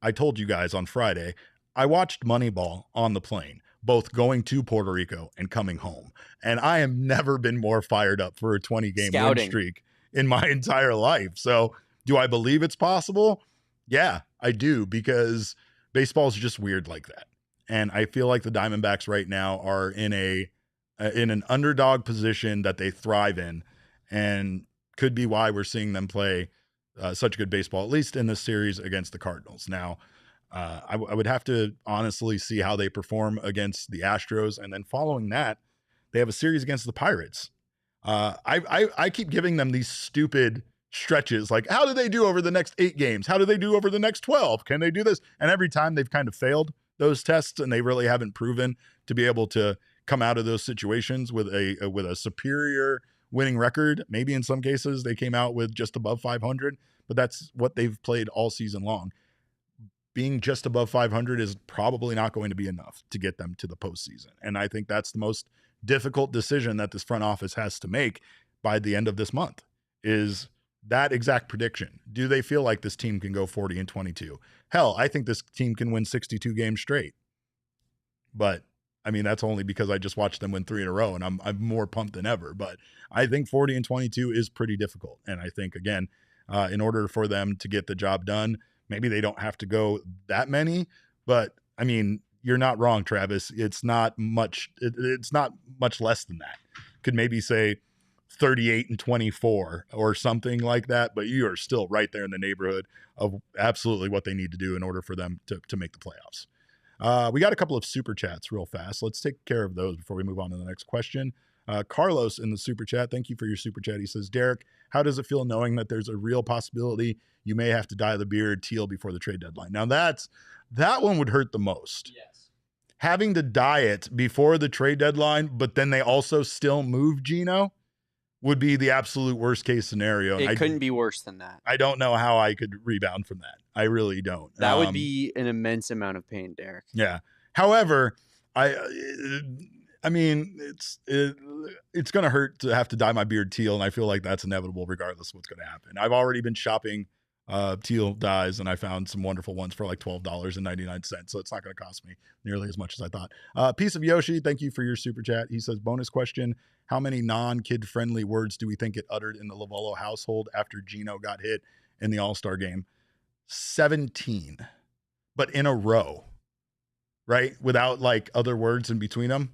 I told you guys on Friday, I watched Moneyball on the plane, both going to Puerto Rico and coming home. And I have never been more fired up for a 20-game win streak in my entire life. So do I believe it's possible? Yeah, I do, because baseball is just weird like that. And I feel like the Diamondbacks right now are in an underdog position that they thrive in, and could be why we're seeing them play such good baseball, at least in this series against the Cardinals. Now, I would have to honestly see how they perform against the Astros. And then following that, they have a series against the Pirates. I keep giving them these stupid stretches. Like, how do they do over the next 8 games? How do they do over the next 12? Can they do this? And every time they've kind of failed those tests, and they really haven't proven to be able to come out of those situations with a superior winning record. Maybe in some cases they came out with just above 500, but that's what they've played all season long. Being just above 500 is probably not going to be enough to get them to the postseason. And I think that's the most difficult decision that this front office has to make by the end of this month, is that exact prediction. Do they feel like this team can go 40-22? Hell, I think this team can win 62 games straight. But I mean, that's only because I just watched them win 3 in a row, and I'm more pumped than ever. But I think 40-22 is pretty difficult. And I think, again, in order for them to get the job done, maybe they don't have to go that many. But I mean, you're not wrong, Travis. It's not much. It's not much less than that. Could maybe say 38-24 or something like that. But you are still right there in the neighborhood of absolutely what they need to do in order for them to make the playoffs. We got a couple of super chats real fast. Let's take care of those before we move on to the next question. Carlos in the super chat, thank you for your super chat. He says, Derek, how does it feel knowing that there's a real possibility you may have to dye the beard teal before the trade deadline? Now that one would hurt the most. Yes. Having to dye it before the trade deadline, but then they also still move Gino, would be the absolute worst case scenario. It couldn't be worse than that. I don't know how I could rebound from that. I really don't. That would be an immense amount of pain, Derek. Yeah. However, I mean, it's going to hurt to have to dye my beard teal, and I feel like that's inevitable regardless of what's going to happen. I've already been shopping teal dyes, and I found some wonderful ones for like $12.99, so it's not going to cost me nearly as much as I thought. Piece of Yoshi, thank you for your super chat. He says, bonus question, how many non-kid friendly words do we think it uttered in the Lovello household after Gino got hit in the All-Star game? 17, but in a row, right? Without like other words in between them.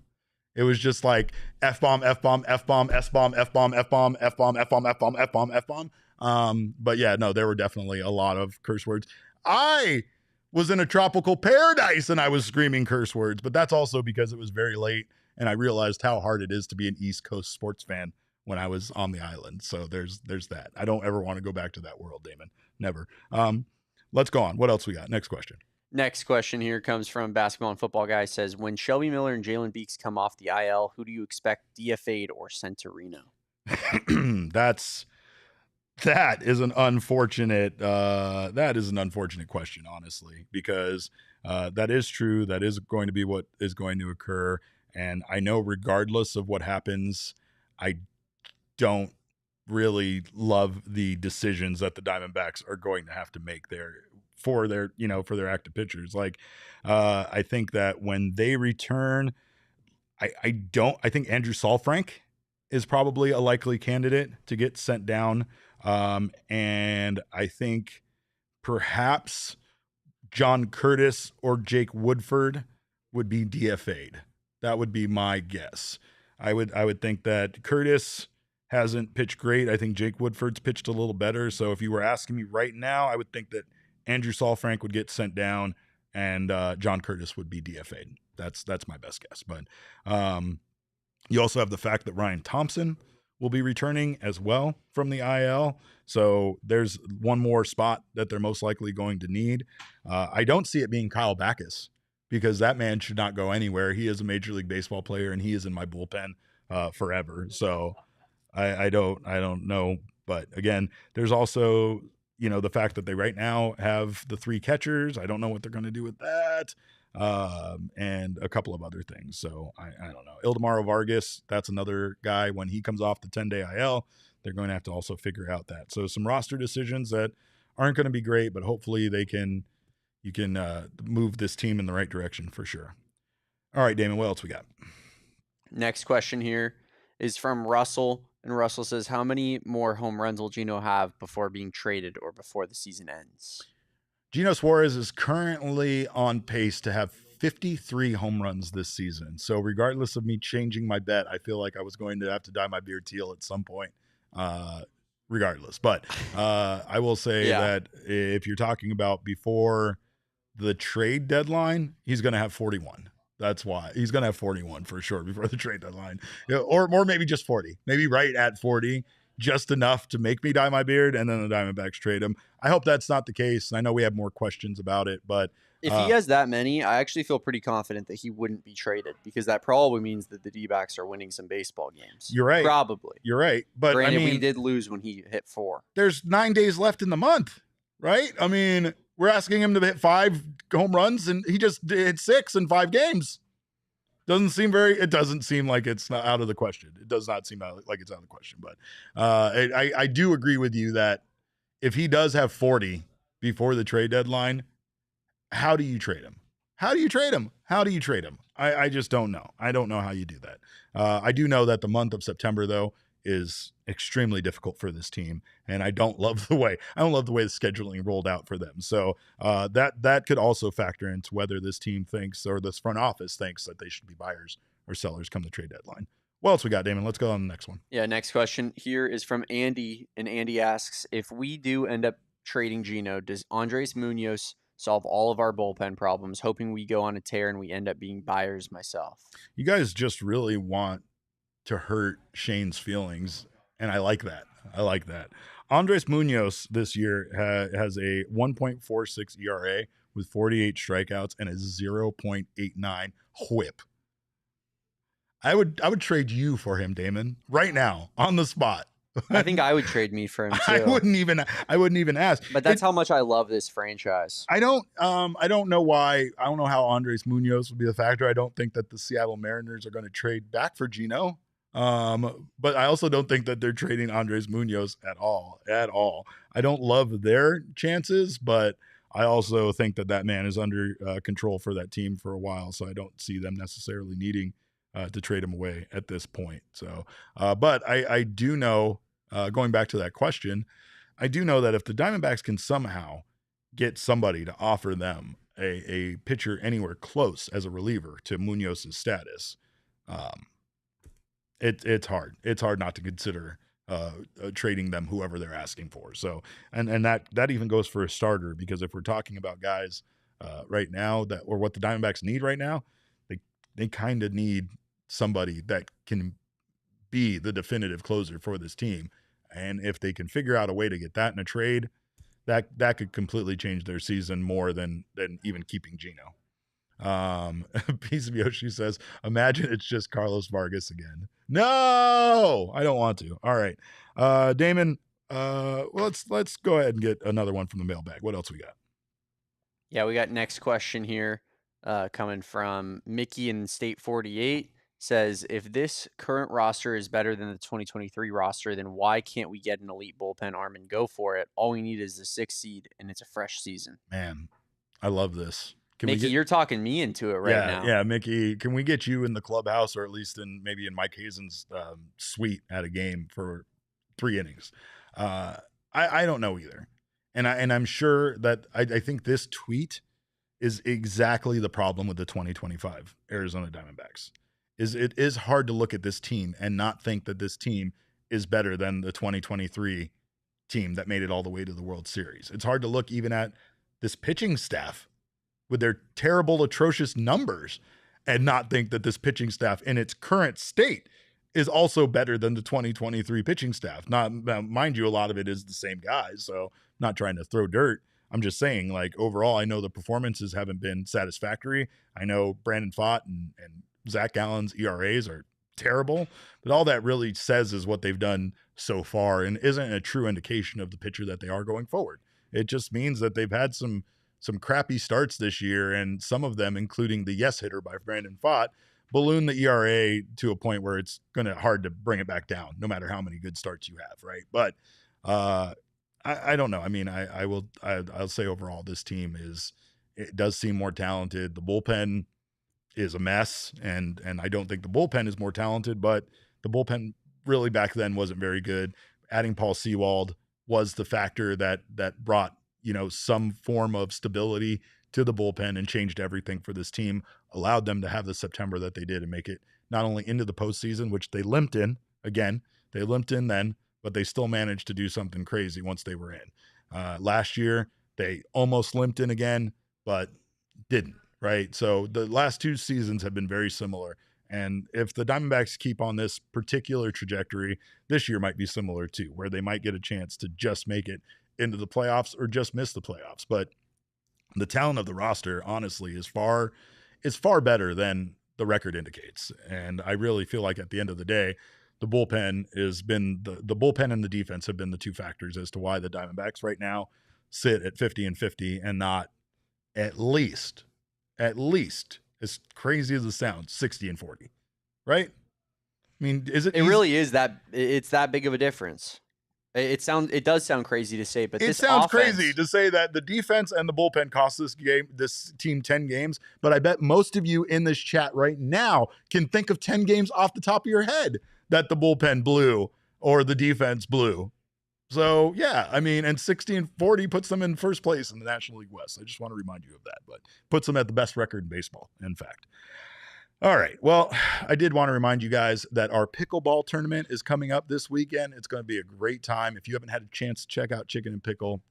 It was just like F-bomb, F-bomb, F-bomb, S-bomb, F-bomb, F-bomb, F-bomb, F-bomb, F-bomb, F-bomb, F-bomb. But yeah, no, there were definitely a lot of curse words. I was in a tropical paradise and I was screaming curse words, but that's also because it was very late and I realized how hard it is to be an East Coast sports fan when I was on the island. So there's that. I don't ever want to go back to that world, Damon. Never. Let's go on. What else we got? Next question. Next question here comes from Basketball and Football Guy. Says, when Shelby Miller and Jalen Beeks come off the IL, who do you expect DFA'd or sent to Reno? That is an unfortunate question, honestly, because that is true. That is going to be what is going to occur. And I know regardless of what happens, I don't really love the decisions that the Diamondbacks are going to have to make for their active pitchers. Like, I think that when they return, I think Andrew Saalfrank is probably a likely candidate to get sent down. And I think perhaps John Curtis or Jake Woodford would be DFA'd. That would be my guess. I would think that Curtis hasn't pitched great. I think Jake Woodford's pitched a little better. So if you were asking me right now, I would think that Andrew Saalfrank would get sent down and John Curtis would be DFA'd. That's my best guess. But you also have the fact that Ryan Thompson will be returning as well from the IL. So there's one more spot that they're most likely going to need. I don't see it being Kyle Backus, because that man should not go anywhere. He is a Major League Baseball player, and he is in my bullpen forever. So I don't know. But again, there's also, the fact that they right now have the 3 catchers. I don't know what they're going to do with that. And a couple of other things. So I don't know. Ildemaro Vargas, that's another guy. When he comes off the 10-day IL, they're going to have to also figure out that. So some roster decisions that aren't going to be great, but hopefully you can move this team in the right direction for sure. All right, Damon, what else we got? Next question here is from Russell. And Russell says, how many more home runs will Gino have before being traded or before the season ends? Eugenio Suarez is currently on pace to have 53 home runs this season. So regardless of me changing my bet, I feel like I was going to have to dye my beard teal at some point, regardless. But I will say that if you're talking about before the trade deadline, he's going to have 41. That's why he's going to have 41 for sure before the trade deadline, or maybe just 40, maybe right at 40. Just enough to make me dye my beard, and then the Diamondbacks trade him. I hope that's not the case. I know we have more questions about it, but if he has that many, I actually feel pretty confident that he wouldn't be traded, because that probably means that the Dbacks are winning some baseball games. You're right. Probably. You're right. But granted, we did lose when he hit 4. There's 9 days left in the month, right? I mean, we're asking him to hit 5 home runs, and he just hit 6 in 5 games. It doesn't seem like it's not out of the question. It does not seem like it's out of the question. But I do agree with you that if he does have 40 before the trade deadline, how do you trade him? I just don't know. I don't know how you do that. I do know that the month of September, though, is extremely difficult for this team, and I don't love the way the scheduling rolled out for them. So that could also factor into whether this team thinks, or this front office thinks, that they should be buyers or sellers come the trade deadline. What else we got, Damon? Let's go on the next one. Yeah, next question here is from Andy, and Andy asks, if we do end up trading Gino, does Andres Munoz solve all of our bullpen problems, hoping we go on a tear and we end up being buyers myself? You guys just really want to hurt Shane's feelings, and I like that. Andres Munoz this year has a 1.46 ERA with 48 strikeouts and a 0.89 whip. I would trade you for him, Damon, right now on the spot. I think I would trade me for him too. I wouldn't even ask. But that's how much I love this franchise. I don't know why. I don't know how Andres Munoz would be the factor. I don't think that the Seattle Mariners are going to trade back for Gino. But I also don't think that they're trading Andres Munoz at all. I don't love their chances, but I also think that man is under control for that team for a while. So I don't see them necessarily needing to trade him away at this point. So, but I do know, going back to that question, I do know that if the Diamondbacks can somehow get somebody to offer them a pitcher anywhere close as a reliever to Munoz's status, it's hard. It's hard not to consider trading them whoever they're asking for. So, and that even goes for a starter, because if we're talking about guys right now or what the Diamondbacks need right now, they kind of need somebody that can be the definitive closer for this team. And if they can figure out a way to get that in a trade, that could completely change their season more than even keeping Gino. Piece of Yoshi says, imagine it's just Carlos Vargas again. No, I don't want to. All right. Damon, let's go ahead and get another one from the mailbag. What else we got? Yeah, we got next question here coming from Mickey in State 48. Says, if this current roster is better than the 2023 roster, then why can't we get an elite bullpen arm and go for it? All we need is the 6th seed, and it's a fresh season. Man, I love this. Mickey, you're talking me into it now. Yeah, Mickey, can we get you in the clubhouse, or at least maybe in Mike Hazen's suite at a game for 3 innings? I don't know either. And I'm sure that I think this tweet is exactly the problem with the 2025 Arizona Diamondbacks. It is hard to look at this team and not think that this team is better than the 2023 team that made it all the way to the World Series. It's hard to look even at this pitching staff with their terrible, atrocious numbers and not think that this pitching staff in its current state is also better than the 2023 pitching staff. Not, mind you, a lot of it is the same guys, so I'm not trying to throw dirt. I'm just saying, like, overall, I know the performances haven't been satisfactory. I know Brandon Pfaadt and Zach Gallen's ERAs are terrible, but all that really says is what they've done so far and isn't a true indication of the pitcher that they are going forward. It just means that they've had some crappy starts this year, and some of them, including the yes hitter by Brandon Pfaadt, balloon the ERA to a point where it's going to hard to bring it back down, no matter how many good starts you have, right? But I don't know. I mean, I'll say overall, this team it does seem more talented. The bullpen is a mess, and I don't think the bullpen is more talented, but the bullpen really back then wasn't very good. Adding Paul Sewald was the factor that brought, some form of stability to the bullpen and changed everything for this team, allowed them to have the September that they did and make it not only into the postseason, which they limped in then, but they still managed to do something crazy once they were in. Last year, they almost limped in again, but didn't. Right. So the last 2 seasons have been very similar. And if the Diamondbacks keep on this particular trajectory, this year might be similar too, where they might get a chance to just make it into the playoffs or just miss the playoffs. But the talent of the roster, honestly, is far better than the record indicates. And I really feel like at the end of the day, the bullpen has been the bullpen and the defense have been the 2 factors as to why the Diamondbacks right now sit at 50-50 and not at least, as crazy as it sounds, 60-40, right? I mean, is it? It really is that. It's that big of a difference. It does sound crazy to say, but it sounds crazy to say that the defense and the bullpen cost this team 10 games. But I bet most of you in this chat right now can think of 10 games off the top of your head that the bullpen blew or the defense blew. So, yeah, I mean, and 60-40 puts them in first place in the National League West. I just want to remind you of that, but puts them at the best record in baseball, in fact. All right, well, I did want to remind you guys that our pickleball tournament is coming up this weekend. It's going to be a great time. If you haven't had a chance to check out Chicken and Pickle,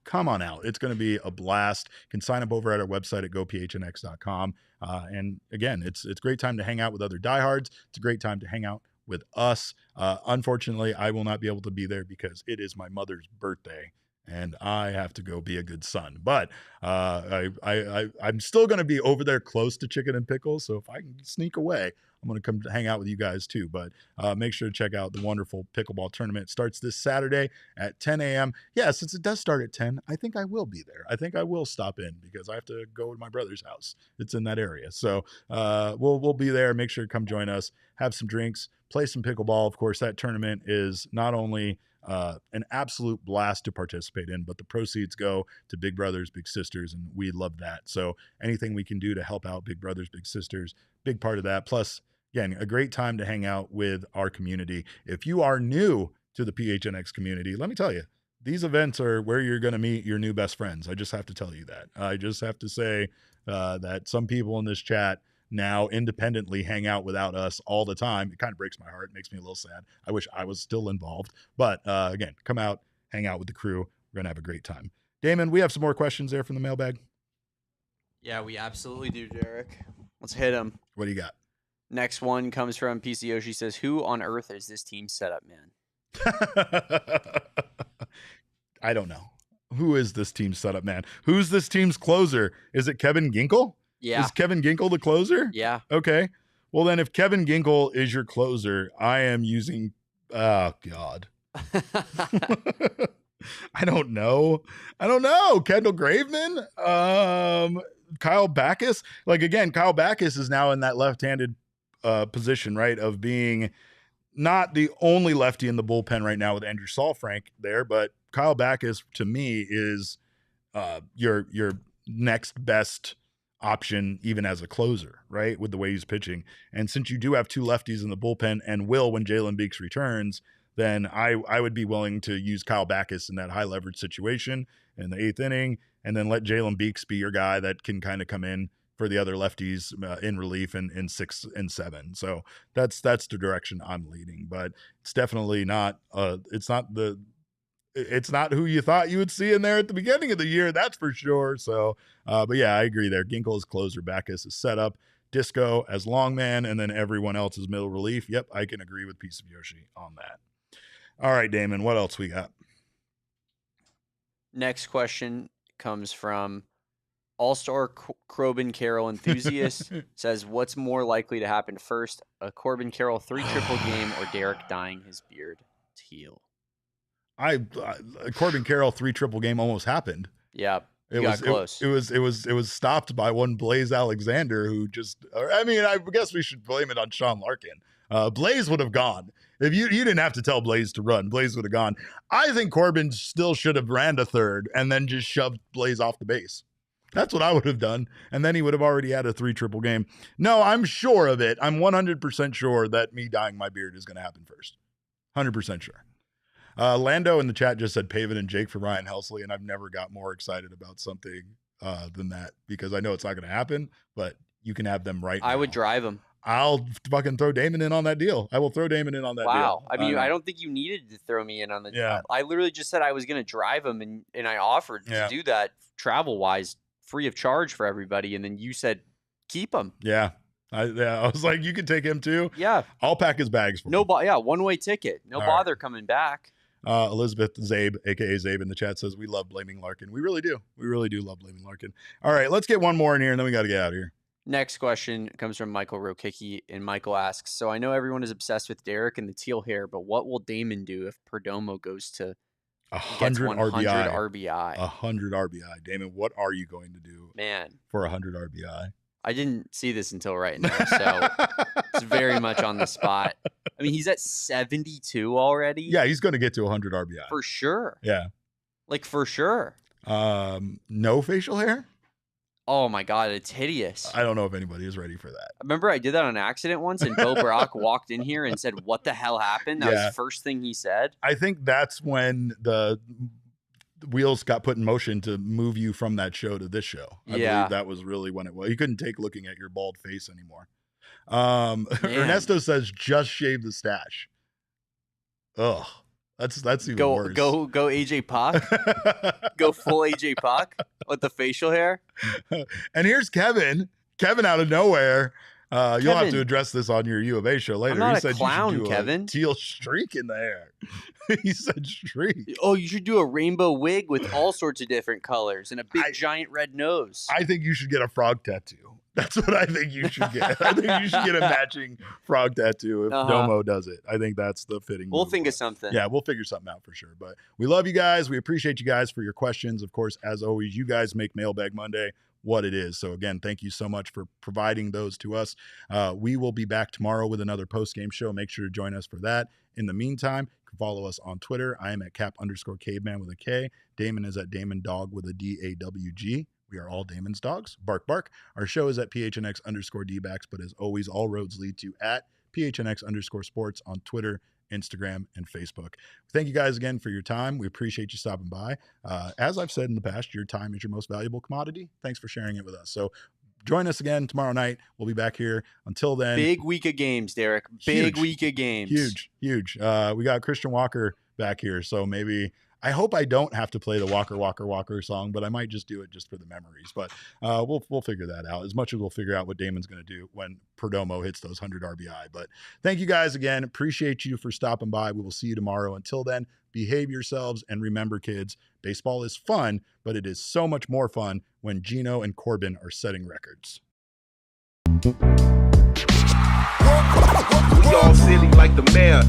come on out. It's going to be a blast. You can sign up over at our website at gophnx.com. And again, it's a great time to hang out with other diehards. It's a great time to hang out with us. Unfortunately, I will not be able to be there because it is my mother's birthday and I have to go be a good son. But I'm still going to be over there close to Chicken and Pickle. So if I can sneak away, I'm going to come hang out with you guys too. But make sure to check out the wonderful pickleball tournament. It starts this Saturday at 10 a.m. Yeah, since it does start at 10, I think I will be there. I think I will stop in because I have to go to my brother's house. It's in that area. So we'll be there. Make sure to come join us, have some drinks, play some pickleball. Of course, that tournament is not only an absolute blast to participate in, but the proceeds go to Big Brothers Big Sisters, and we love that. So anything we can do to help out Big Brothers Big Sisters, big part of that. Plus, again, a great time to hang out with our community. If you are new to the PHNX community, let me tell you, these events are where you're going to meet your new best friends. I just have to tell you that. I just have to say that some people in this chat now independently hang out without us all the time. It kind of breaks my heart. It makes me a little sad. I wish I was still involved. But again, come out, hang out with the crew. We're going to have a great time. Damon, we have some more questions there from the mailbag. Yeah, we absolutely do, Derek. Let's hit them. What do you got? Next one comes from PC Yoshi. Says, who on earth is this team set up, man? I don't know. Who is this team set up, man? Who's this team's closer? Is it Kevin Ginkel? Yeah. Is Kevin Ginkel the closer? Yeah. Okay. Well, then if Kevin Ginkel is your closer, I am using, oh, God. I don't know. Kendall Graveman, Kyle Backus. Like, again, Kyle Backus is now in that left-handed position, right, of being not the only lefty in the bullpen right now with Andrew Saalfrank there, but Kyle Backus to me is your next best option, even as a closer, right, with the way he's pitching. And since you do have two lefties in the bullpen and will when Jalen Beeks returns, then I would be willing to use Kyle Backus in that high leverage situation in the 8th inning, and then let Jalen Beeks be your guy that can kind of come in for the other lefties in relief in 6 and 7. So that's the direction I'm leading, but it's definitely not it's not who you thought you would see in there at the beginning of the year. That's for sure. So, but yeah, I agree there. Ginkel is closer, Backus is setup, Disco as long man, and then everyone else is middle relief. Yep. I can agree with Piece of Yoshi on that. All right, Damon, what else we got? Next question comes from All-Star Corbin Carroll enthusiast. Says, what's more likely to happen first, a Corbin Carroll 3 triple game or Derek dyeing his beard teal? Corbin Carroll 3 triple game almost happened. Yeah. It got close. It was stopped by one Blaze Alexander who just, I mean, I guess we should blame it on Sean Larkin. Blaze would have gone. If you didn't have to tell Blaze to run, Blaze would have gone. I think Corbin still should have ran to third and then just shoved Blaze off the base. That's what I would have done. And then he would have already had a 3 triple game. No, I'm sure of it. I'm 100% sure that me dyeing my beard is going to happen first. 100% sure. Lando in the chat just said Pavin and Jake for Ryan Helsley, and I've never got more excited about something than that, because I know it's not going to happen, but you can have them right now. I would drive them. I'll fucking throw Damon in on that deal. I will throw Damon in on that deal. Wow. I mean, I don't think you needed to throw me in on the deal. I literally just said I was going to drive him, and I offered to do that travel-wise, free of charge for everybody, and then you said keep him. Yeah. I was like, you can take him too. Yeah. I'll pack his bags for him. One-way ticket. No bother coming back. Elizabeth Zabe, aka Zabe, in the chat says we love blaming Larkin. We really do. We really do love blaming Larkin. All right, let's get one more in here, and then we got to get out of here. Next question comes from Michael Rokicki, and Michael asks, so I know everyone is obsessed with Derek and the teal hair, but what will Damon do if Perdomo goes to 100 RBI? 100 RBI. Damon, what are you going to do for 100 RBI? I didn't see this until right now, so it's very much on the spot. I mean, he's at 72 already. Yeah, he's going to get to 100 RBI. For sure. Yeah. Like, for sure. No facial hair? Oh, my God. It's hideous. I don't know if anybody is ready for that. Remember, I did that on accident once, and Bill Brock walked in here and said, what the hell happened? That was the first thing he said. I think that's when the wheels got put in motion to move you from that show to this show. I believe that was really when it was. You couldn't take looking at your bald face anymore. Ernesto says just shave the stash. Ugh, that's even worse. Go AJ Puck. Go full AJ Puck with the facial hair. And here's Kevin out of nowhere. You'll have to address this on your U of A show later. I'm not he said clown, you should do Kevin. A teal streak in the hair. He said streak. Oh, you should do a rainbow wig with all sorts of different colors and a big giant red nose. I think you should get a frog tattoo. That's what I think you should get. I think you should get a matching frog tattoo if Domo does it. I think that's the fitting. We'll think of something. Yeah, we'll figure something out for sure. But we love you guys. We appreciate you guys for your questions. Of course, as always, you guys make Mailbag Monday what it is. So again, thank you so much for providing those to us. We will be back tomorrow with another post-game show. Make sure to join us for that. In the meantime, you can follow us on Twitter. I am at cap_caveman with a K. Damon is at Damon Dog with a DAWG. We are all Damon's dogs. Bark, bark. Our show is at PHNX_Dbacks, but as always, all roads lead to at PHNX_sports on Twitter, Instagram, and Facebook. Thank you guys again for your time. We appreciate you stopping by. As I've said in the past, your time is your most valuable commodity. Thanks for sharing it with us. So join us again tomorrow night. We'll be back here. Until then. Big week of games, Derek. Big week of games. Huge. We got Christian Walker back here. So maybe, I hope I don't have to play the Walker song, but I might just do it just for the memories. But we'll figure that out, as much as we'll figure out what Damon's going to do when Perdomo hits those 100 RBI. But thank you guys again. Appreciate you for stopping by. We will see you tomorrow. Until then, behave yourselves. And remember, kids, baseball is fun, but it is so much more fun when Gino and Corbin are setting records. We all silly like the mayor.